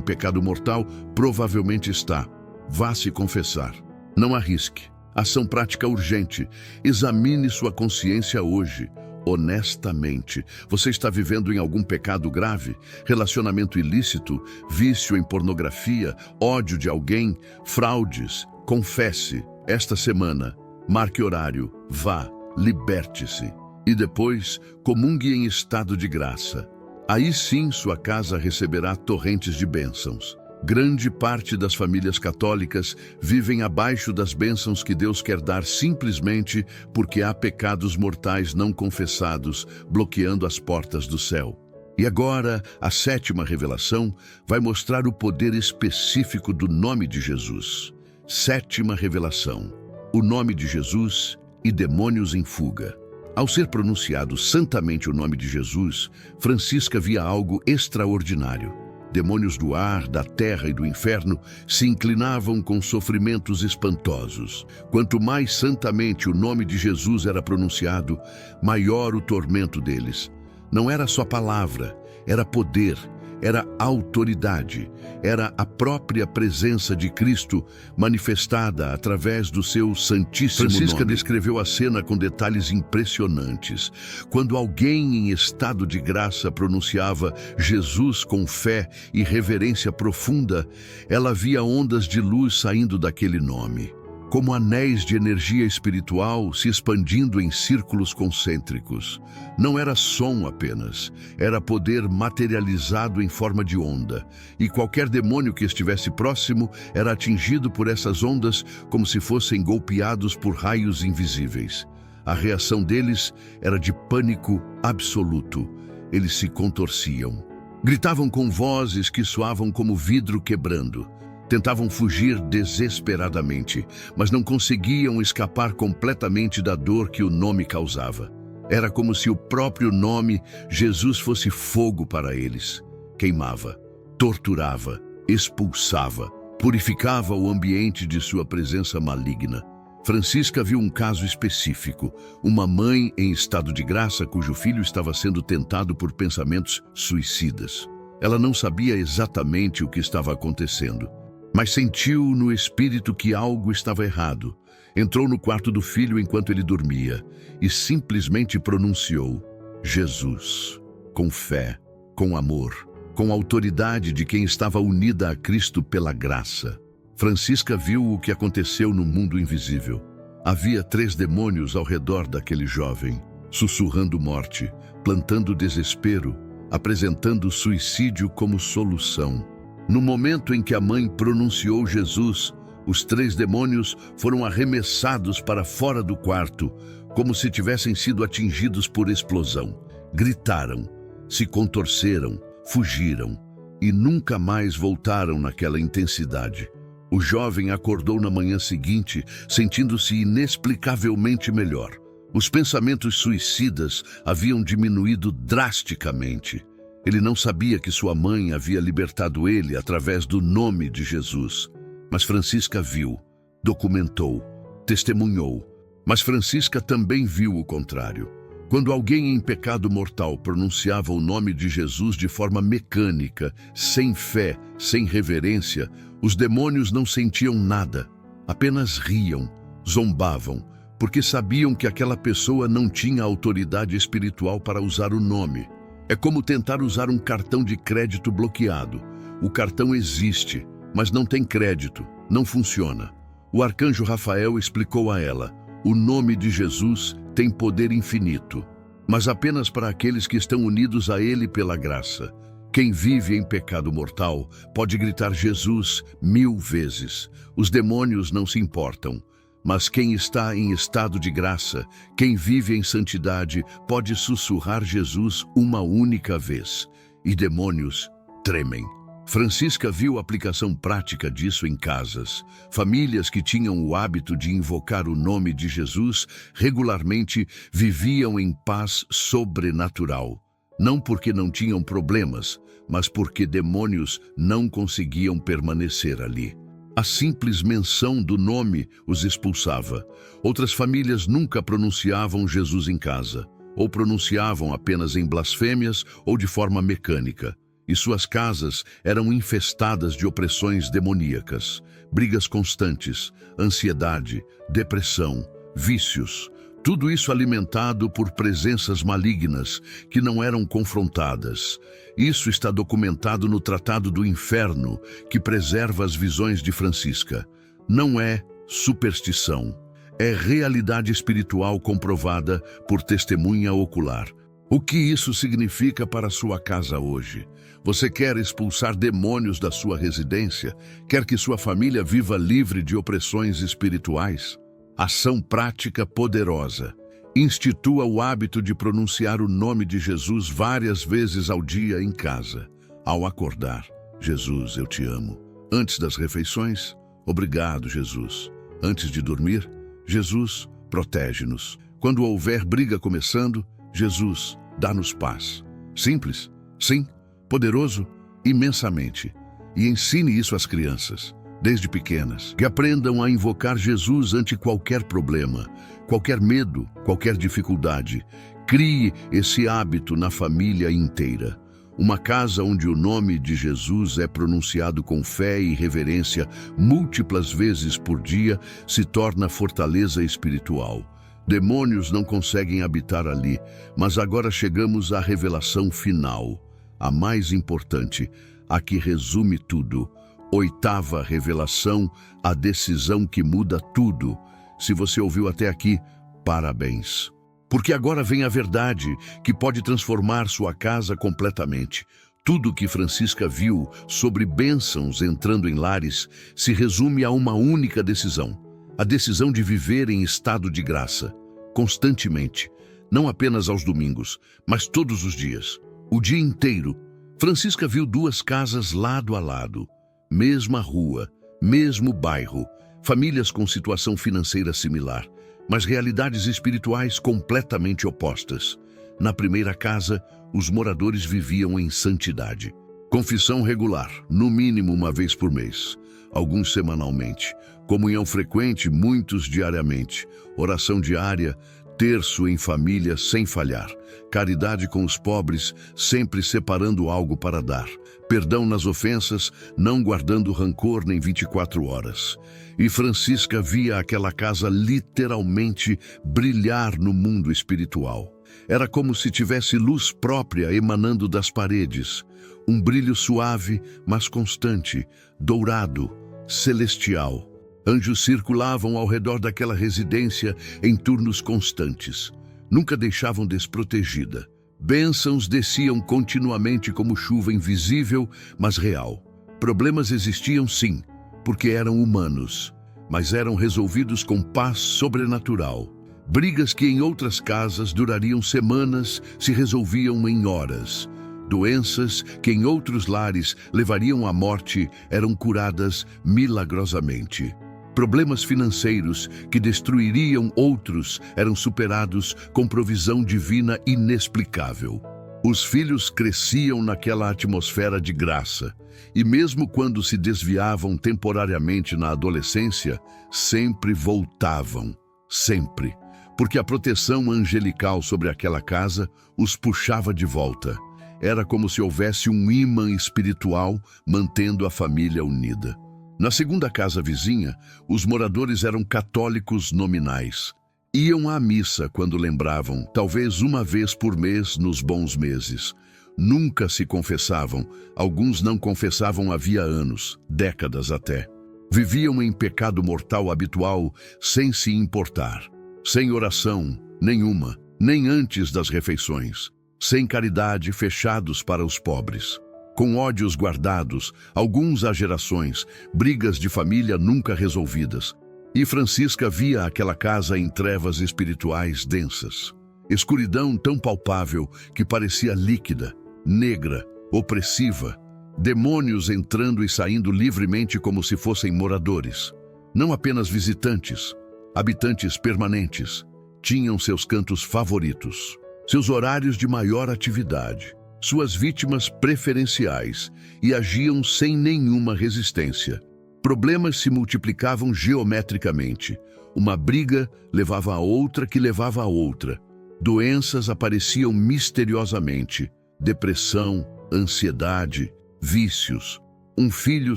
pecado mortal, provavelmente está. Vá se confessar. Não arrisque. Ação prática urgente. Examine sua consciência hoje. Honestamente, você está vivendo em algum pecado grave? Relacionamento ilícito? Vício em pornografia? Ódio de alguém? Fraudes? Confesse. Esta semana. Marque horário. Vá. Liberte-se e depois comungue em estado de graça. Aí sim sua casa receberá torrentes de bênçãos. Grande parte das famílias católicas vivem abaixo das bênçãos que Deus quer dar simplesmente porque há pecados mortais não confessados bloqueando as portas do céu. E agora, a sétima revelação vai mostrar o poder específico do nome de Jesus. Sétima revelação. O nome de Jesus e demônios em fuga. Ao ser pronunciado santamente o nome de Jesus, Francisca via algo extraordinário. Demônios do ar, da terra e do inferno se inclinavam com sofrimentos espantosos. Quanto mais santamente o nome de Jesus era pronunciado, maior o tormento deles. Não era só palavra, era poder, era autoridade, era a própria presença de Cristo manifestada através do seu santíssimo nome. Francisca descreveu a cena com detalhes impressionantes. Quando alguém em estado de graça pronunciava Jesus com fé e reverência profunda, ela via ondas de luz saindo daquele nome. como anéis de energia espiritual se expandindo em círculos concêntricos. Não era som apenas, era poder materializado em forma de onda, e qualquer demônio que estivesse próximo era atingido por essas ondas como se fossem golpeados por raios invisíveis. A reação deles era de pânico absoluto. Eles se contorciam. Gritavam com vozes que soavam como vidro quebrando. Tentavam fugir desesperadamente, mas não conseguiam escapar completamente da dor que o nome causava. Era como se o próprio nome, Jesus, fosse fogo para eles. Queimava, torturava, expulsava, purificava o ambiente de sua presença maligna. Francisca viu um caso específico, uma mãe em estado de graça cujo filho estava sendo tentado por pensamentos suicidas. Ela não sabia exatamente o que estava acontecendo, mas sentiu no espírito que algo estava errado. Entrou no quarto do filho enquanto ele dormia e simplesmente pronunciou Jesus, com fé, com amor, com a autoridade de quem estava unida a Cristo pela graça. Francisca viu o que aconteceu no mundo invisível. Havia 3 demônios ao redor daquele jovem, sussurrando morte, plantando desespero, apresentando suicídio como solução. No momento em que a mãe pronunciou Jesus, os 3 demônios foram arremessados para fora do quarto, como se tivessem sido atingidos por explosão. Gritaram, se contorceram, fugiram e nunca mais voltaram naquela intensidade. O jovem acordou na manhã seguinte, sentindo-se inexplicavelmente melhor. Os pensamentos suicidas haviam diminuído drasticamente. Ele não sabia que sua mãe havia libertado ele através do nome de Jesus. Mas Francisca viu, documentou, testemunhou. Mas Francisca também viu o contrário. Quando alguém em pecado mortal pronunciava o nome de Jesus de forma mecânica, sem fé, sem reverência, os demônios não sentiam nada, apenas riam, zombavam, porque sabiam que aquela pessoa não tinha autoridade espiritual para usar o nome. É como tentar usar um cartão de crédito bloqueado. O cartão existe, mas não tem crédito, não funciona. O arcanjo Rafael explicou a ela: o nome de Jesus tem poder infinito, mas apenas para aqueles que estão unidos a ele pela graça. Quem vive em pecado mortal pode gritar Jesus 1000 vezes. Os demônios não se importam. Mas quem está em estado de graça, quem vive em santidade, pode sussurrar Jesus uma única vez. E demônios tremem. Francisca viu a aplicação prática disso em casas. Famílias que tinham o hábito de invocar o nome de Jesus regularmente viviam em paz sobrenatural. Não porque não tinham problemas, mas porque demônios não conseguiam permanecer ali. A simples menção do nome os expulsava. Outras famílias nunca pronunciavam Jesus em casa, ou pronunciavam apenas em blasfêmias ou de forma mecânica. E suas casas eram infestadas de opressões demoníacas, brigas constantes, ansiedade, depressão, vícios. Tudo isso alimentado por presenças malignas que não eram confrontadas. Isso está documentado no Tratado do Inferno, que preserva as visões de Francisca. Não é superstição, é realidade espiritual comprovada por testemunha ocular. O que isso significa para a sua casa hoje? Você quer expulsar demônios da sua residência? Quer que sua família viva livre de opressões espirituais? Ação prática poderosa. Institua o hábito de pronunciar o nome de Jesus várias vezes ao dia em casa. Ao acordar, Jesus, eu te amo. Antes das refeições, obrigado, Jesus. Antes de dormir, Jesus, protege-nos. Quando houver briga começando, Jesus, dá-nos paz. Simples? Sim. Poderoso? Imensamente. E ensine isso às crianças, desde pequenas, que aprendam a invocar Jesus ante qualquer problema, qualquer medo, qualquer dificuldade. Crie esse hábito na família inteira. Uma casa onde o nome de Jesus é pronunciado com fé e reverência múltiplas vezes por dia se torna fortaleza espiritual. Demônios não conseguem habitar ali, mas agora chegamos à revelação final, a mais importante, a que resume tudo. Oitava revelação, a decisão que muda tudo. Se você ouviu até aqui, parabéns. Porque agora vem a verdade que pode transformar sua casa completamente. Tudo que Francisca viu sobre bênçãos entrando em lares se resume a uma única decisão. A decisão de viver em estado de graça, constantemente, não apenas aos domingos, mas todos os dias, o dia inteiro. Francisca viu duas casas lado a lado, mesma rua, mesmo bairro, famílias com situação financeira similar, mas realidades espirituais completamente opostas. Na primeira casa, os moradores viviam em santidade. Confissão regular, no mínimo uma vez por mês, alguns semanalmente. Comunhão frequente, muitos diariamente. Oração diária, terço em família sem falhar. Caridade com os pobres, sempre separando algo para dar. Perdão nas ofensas, não guardando rancor nem 24 horas. E Francisca via aquela casa literalmente brilhar no mundo espiritual. Era como se tivesse luz própria emanando das paredes. Um brilho suave, mas constante, dourado, celestial. Anjos circulavam ao redor daquela residência em turnos constantes. Nunca deixavam desprotegida. Bênçãos desciam continuamente como chuva invisível, mas real. Problemas existiam sim, porque eram humanos, mas eram resolvidos com paz sobrenatural. Brigas que em outras casas durariam semanas se resolviam em horas. Doenças que em outros lares levariam à morte eram curadas milagrosamente. Problemas financeiros que destruiriam outros eram superados com provisão divina inexplicável. Os filhos cresciam naquela atmosfera de graça, e mesmo quando se desviavam temporariamente na adolescência, sempre voltavam, sempre. Porque a proteção angelical sobre aquela casa os puxava de volta. Era como se houvesse um ímã espiritual mantendo a família unida. Na segunda casa vizinha, os moradores eram católicos nominais. Iam à missa quando lembravam, talvez uma vez por mês nos bons meses. Nunca se confessavam, alguns não confessavam havia anos, décadas até. Viviam em pecado mortal habitual sem se importar. Sem oração nenhuma, nem antes das refeições. Sem caridade, fechados para os pobres. Com ódios guardados, alguns há gerações, brigas de família nunca resolvidas. E Francisca via aquela casa em trevas espirituais densas. Escuridão tão palpável que parecia líquida, negra, opressiva. Demônios entrando e saindo livremente como se fossem moradores. Não apenas visitantes, habitantes permanentes. Tinham seus cantos favoritos, seus horários de maior atividade, suas vítimas preferenciais e agiam sem nenhuma resistência. Problemas se multiplicavam geometricamente. Uma briga levava a outra que levava a outra. Doenças apareciam misteriosamente. Depressão, ansiedade, vícios. Um filho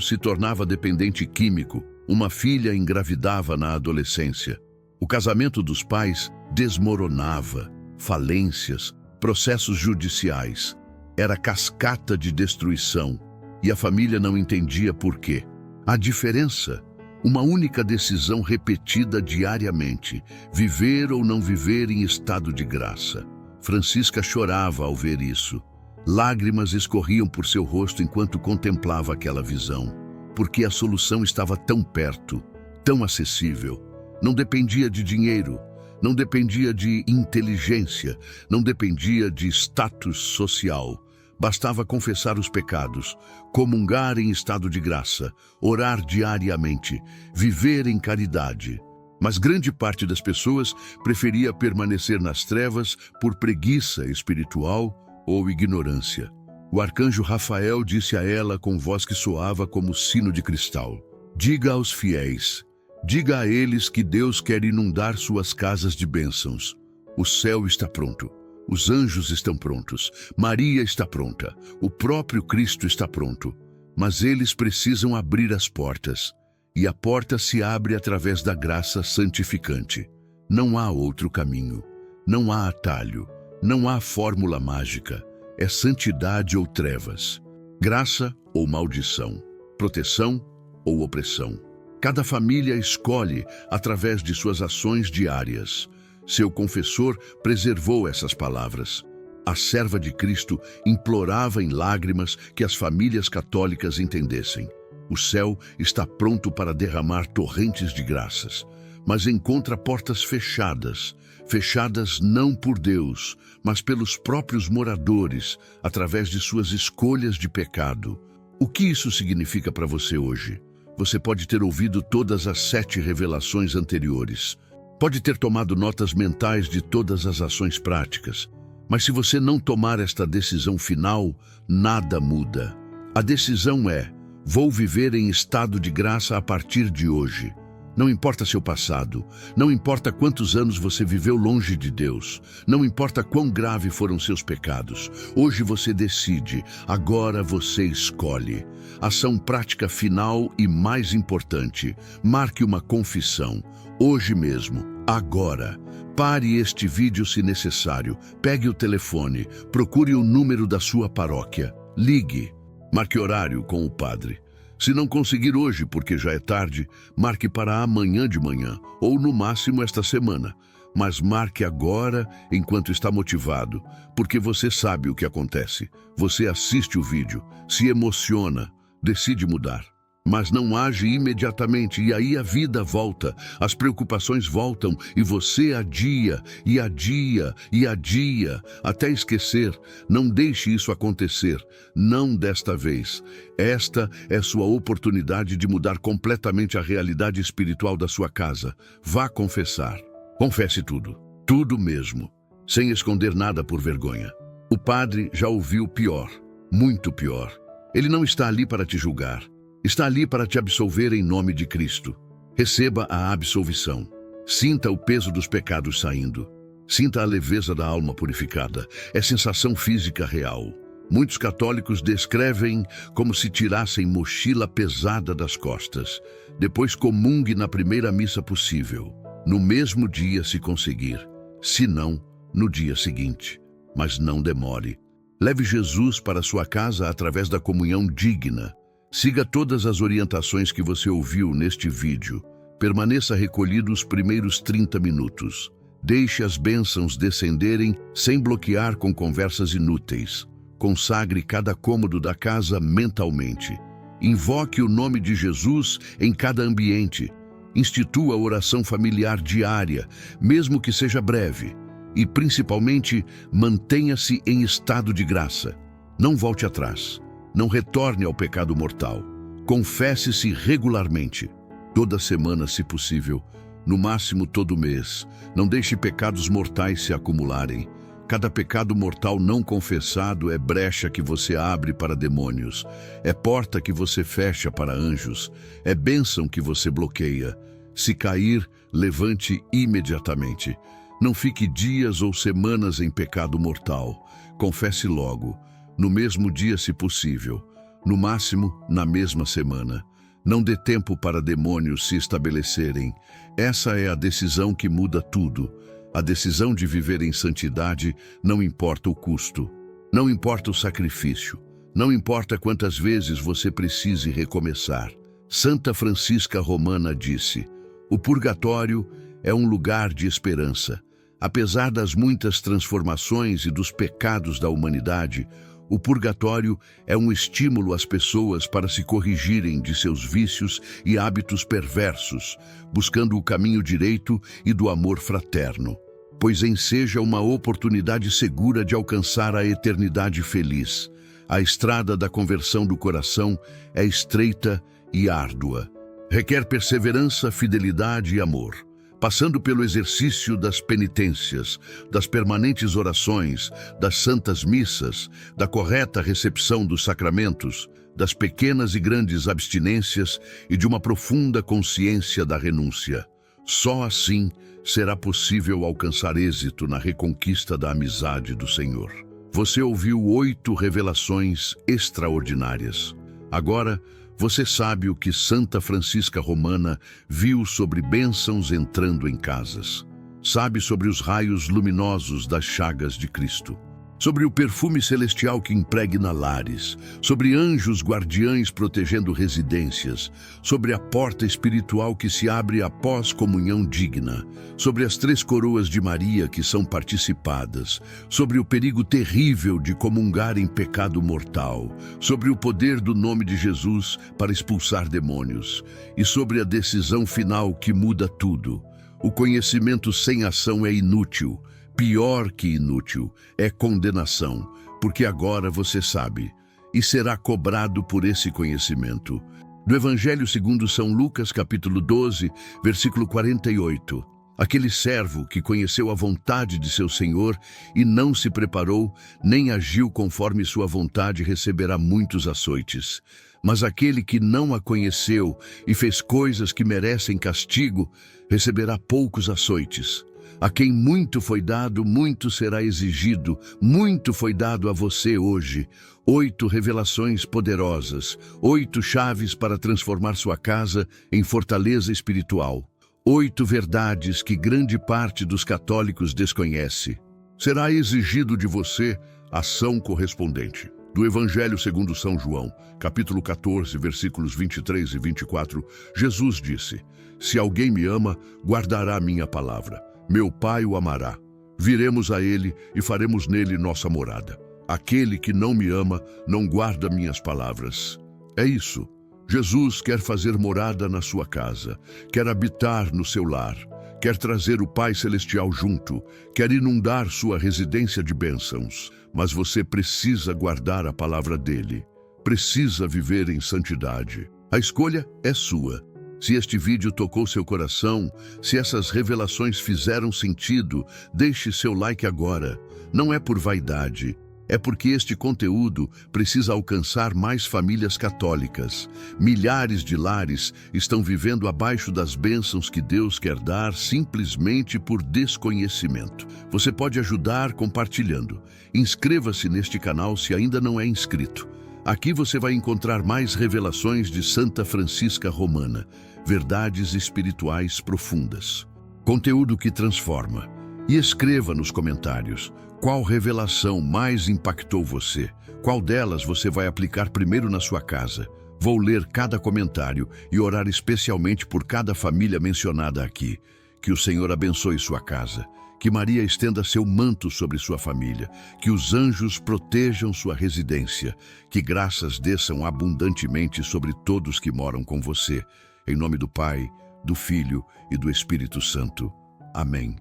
se tornava dependente químico. Uma filha engravidava na adolescência. O casamento dos pais desmoronava. Falências, processos judiciais. Era cascata de destruição. E a família não entendia por quê. A diferença? Uma única decisão repetida diariamente. Viver ou não viver em estado de graça. Francisca chorava ao ver isso. Lágrimas escorriam por seu rosto enquanto contemplava aquela visão. Porque a solução estava tão perto, tão acessível. Não dependia de dinheiro, não dependia de inteligência, não dependia de status social. Bastava confessar os pecados, comungar em estado de graça, orar diariamente, viver em caridade. Mas grande parte das pessoas preferia permanecer nas trevas por preguiça espiritual ou ignorância. O arcanjo Rafael disse a ela com voz que soava como sino de cristal: diga aos fiéis, diga a eles que Deus quer inundar suas casas de bênçãos. O céu está pronto. Os anjos estão prontos, Maria está pronta, o próprio Cristo está pronto, mas eles precisam abrir as portas, e a porta se abre através da graça santificante. Não há outro caminho, não há atalho, não há fórmula mágica, é santidade ou trevas, graça ou maldição, proteção ou opressão. Cada família escolhe através de suas ações diárias. Seu confessor preservou essas palavras. A serva de Cristo implorava em lágrimas que as famílias católicas entendessem. O céu está pronto para derramar torrentes de graças, mas encontra portas fechadas. Fechadas não por Deus, mas pelos próprios moradores, através de suas escolhas de pecado. O que isso significa para você hoje? Você pode ter ouvido todas as 7 revelações anteriores. Pode ter tomado notas mentais de todas as ações práticas. Mas se você não tomar esta decisão final, nada muda. A decisão é: vou viver em estado de graça a partir de hoje. Não importa seu passado, não importa quantos anos você viveu longe de Deus, não importa quão grave foram seus pecados. Hoje você decide, agora você escolhe. Ação prática final e mais importante: marque uma confissão. Hoje mesmo, agora. Pare este vídeo se necessário, pegue o telefone, procure o número da sua paróquia, ligue, marque horário com o padre. Se não conseguir hoje porque já é tarde, marque para amanhã de manhã, ou no máximo esta semana. Mas marque agora enquanto está motivado, porque você sabe o que acontece. Você assiste o vídeo, se emociona, decide mudar. Mas não age imediatamente e aí a vida volta, as preocupações voltam e você adia, e adia, e adia, até esquecer. Não deixe isso acontecer, não desta vez. Esta é sua oportunidade de mudar completamente a realidade espiritual da sua casa. Vá confessar. Confesse tudo, tudo mesmo, sem esconder nada por vergonha. O padre já ouviu pior, muito pior. Ele não está ali para te julgar. Está ali para te absolver em nome de Cristo. Receba a absolvição. Sinta o peso dos pecados saindo. Sinta a leveza da alma purificada. É sensação física real. Muitos católicos descrevem como se tirassem mochila pesada das costas. Depois comungue na primeira missa possível. No mesmo dia, se conseguir. Se não, no dia seguinte. Mas não demore. Leve Jesus para sua casa através da comunhão digna. Siga todas as orientações que você ouviu neste vídeo. Permaneça recolhido os primeiros 30 minutos. Deixe as bênçãos descenderem sem bloquear com conversas inúteis. Consagre cada cômodo da casa mentalmente. Invoque o nome de Jesus em cada ambiente. Institua a oração familiar diária, mesmo que seja breve. E, principalmente, mantenha-se em estado de graça. Não volte atrás. Não retorne ao pecado mortal. Confesse-se regularmente, toda semana, se possível, no máximo todo mês. Não deixe pecados mortais se acumularem. Cada pecado mortal não confessado é brecha que você abre para demônios, é porta que você fecha para anjos, é bênção que você bloqueia. Se cair, levante imediatamente. Não fique dias ou semanas em pecado mortal. Confesse logo. No mesmo dia, se possível, no máximo na mesma semana. Não dê tempo para demônios se estabelecerem. Essa é a decisão que muda tudo. A decisão de viver em santidade, não importa o custo, não importa o sacrifício, não importa quantas vezes você precise recomeçar. Santa Francisca Romana disse: o purgatório é um lugar de esperança. Apesar das muitas transformações e dos pecados da humanidade, o purgatório é um estímulo às pessoas para se corrigirem de seus vícios e hábitos perversos, buscando o caminho direito e do amor fraterno, pois enseja uma oportunidade segura de alcançar a eternidade feliz. A estrada da conversão do coração é estreita e árdua. Requer perseverança, fidelidade e amor. Passando pelo exercício das penitências, das permanentes orações, das santas missas, da correta recepção dos sacramentos, das pequenas e grandes abstinências e de uma profunda consciência da renúncia. Só assim será possível alcançar êxito na reconquista da amizade do Senhor. Você ouviu 8 revelações extraordinárias. Agora, você sabe o que Santa Francisca Romana viu sobre bênçãos entrando em casas. Sabe sobre os raios luminosos das chagas de Cristo. sobre o perfume celestial que impregna lares, sobre anjos guardiães protegendo residências, sobre a porta espiritual que se abre após comunhão digna, sobre as 3 coroas de Maria que são participadas, sobre o perigo terrível de comungar em pecado mortal, sobre o poder do nome de Jesus para expulsar demônios e sobre a decisão final que muda tudo. O conhecimento sem ação é inútil. Pior que inútil, é condenação, porque agora você sabe, e será cobrado por esse conhecimento. Do Evangelho segundo São Lucas, capítulo 12, versículo 48. Aquele servo que conheceu a vontade de seu Senhor e não se preparou, nem agiu conforme sua vontade, receberá muitos açoites. Mas aquele que não a conheceu e fez coisas que merecem castigo, receberá poucos açoites. A quem muito foi dado, muito será exigido. Muito foi dado a você hoje. 8 revelações poderosas, 8 chaves para transformar sua casa em fortaleza espiritual. 8 verdades que grande parte dos católicos desconhece. Será exigido de você ação correspondente. Do Evangelho segundo São João, capítulo 14, versículos 23 e 24, Jesus disse: Se alguém me ama, guardará a minha palavra. Meu Pai o amará. Viremos a ele e faremos nele nossa morada. Aquele que não me ama, não guarda minhas palavras. É isso. Jesus quer fazer morada na sua casa, quer habitar no seu lar, quer trazer o Pai Celestial junto, quer inundar sua residência de bênçãos. Mas você precisa guardar a palavra dele. Precisa viver em santidade. A escolha é sua. Se este vídeo tocou seu coração, se essas revelações fizeram sentido, deixe seu like agora. Não é por vaidade, é porque este conteúdo precisa alcançar mais famílias católicas. Milhares de lares estão vivendo abaixo das bênçãos que Deus quer dar simplesmente por desconhecimento. Você pode ajudar compartilhando. Inscreva-se neste canal se ainda não é inscrito. Aqui você vai encontrar mais revelações de Santa Francisca Romana, verdades espirituais profundas, conteúdo que transforma. E escreva nos comentários qual revelação mais impactou você, qual delas você vai aplicar primeiro na sua casa. Vou ler cada comentário e orar especialmente por cada família mencionada aqui. Que o Senhor abençoe sua casa. Que Maria estenda seu manto sobre sua família, que os anjos protejam sua residência, que graças desçam abundantemente sobre todos que moram com você. Em nome do Pai, do Filho e do Espírito Santo. Amém.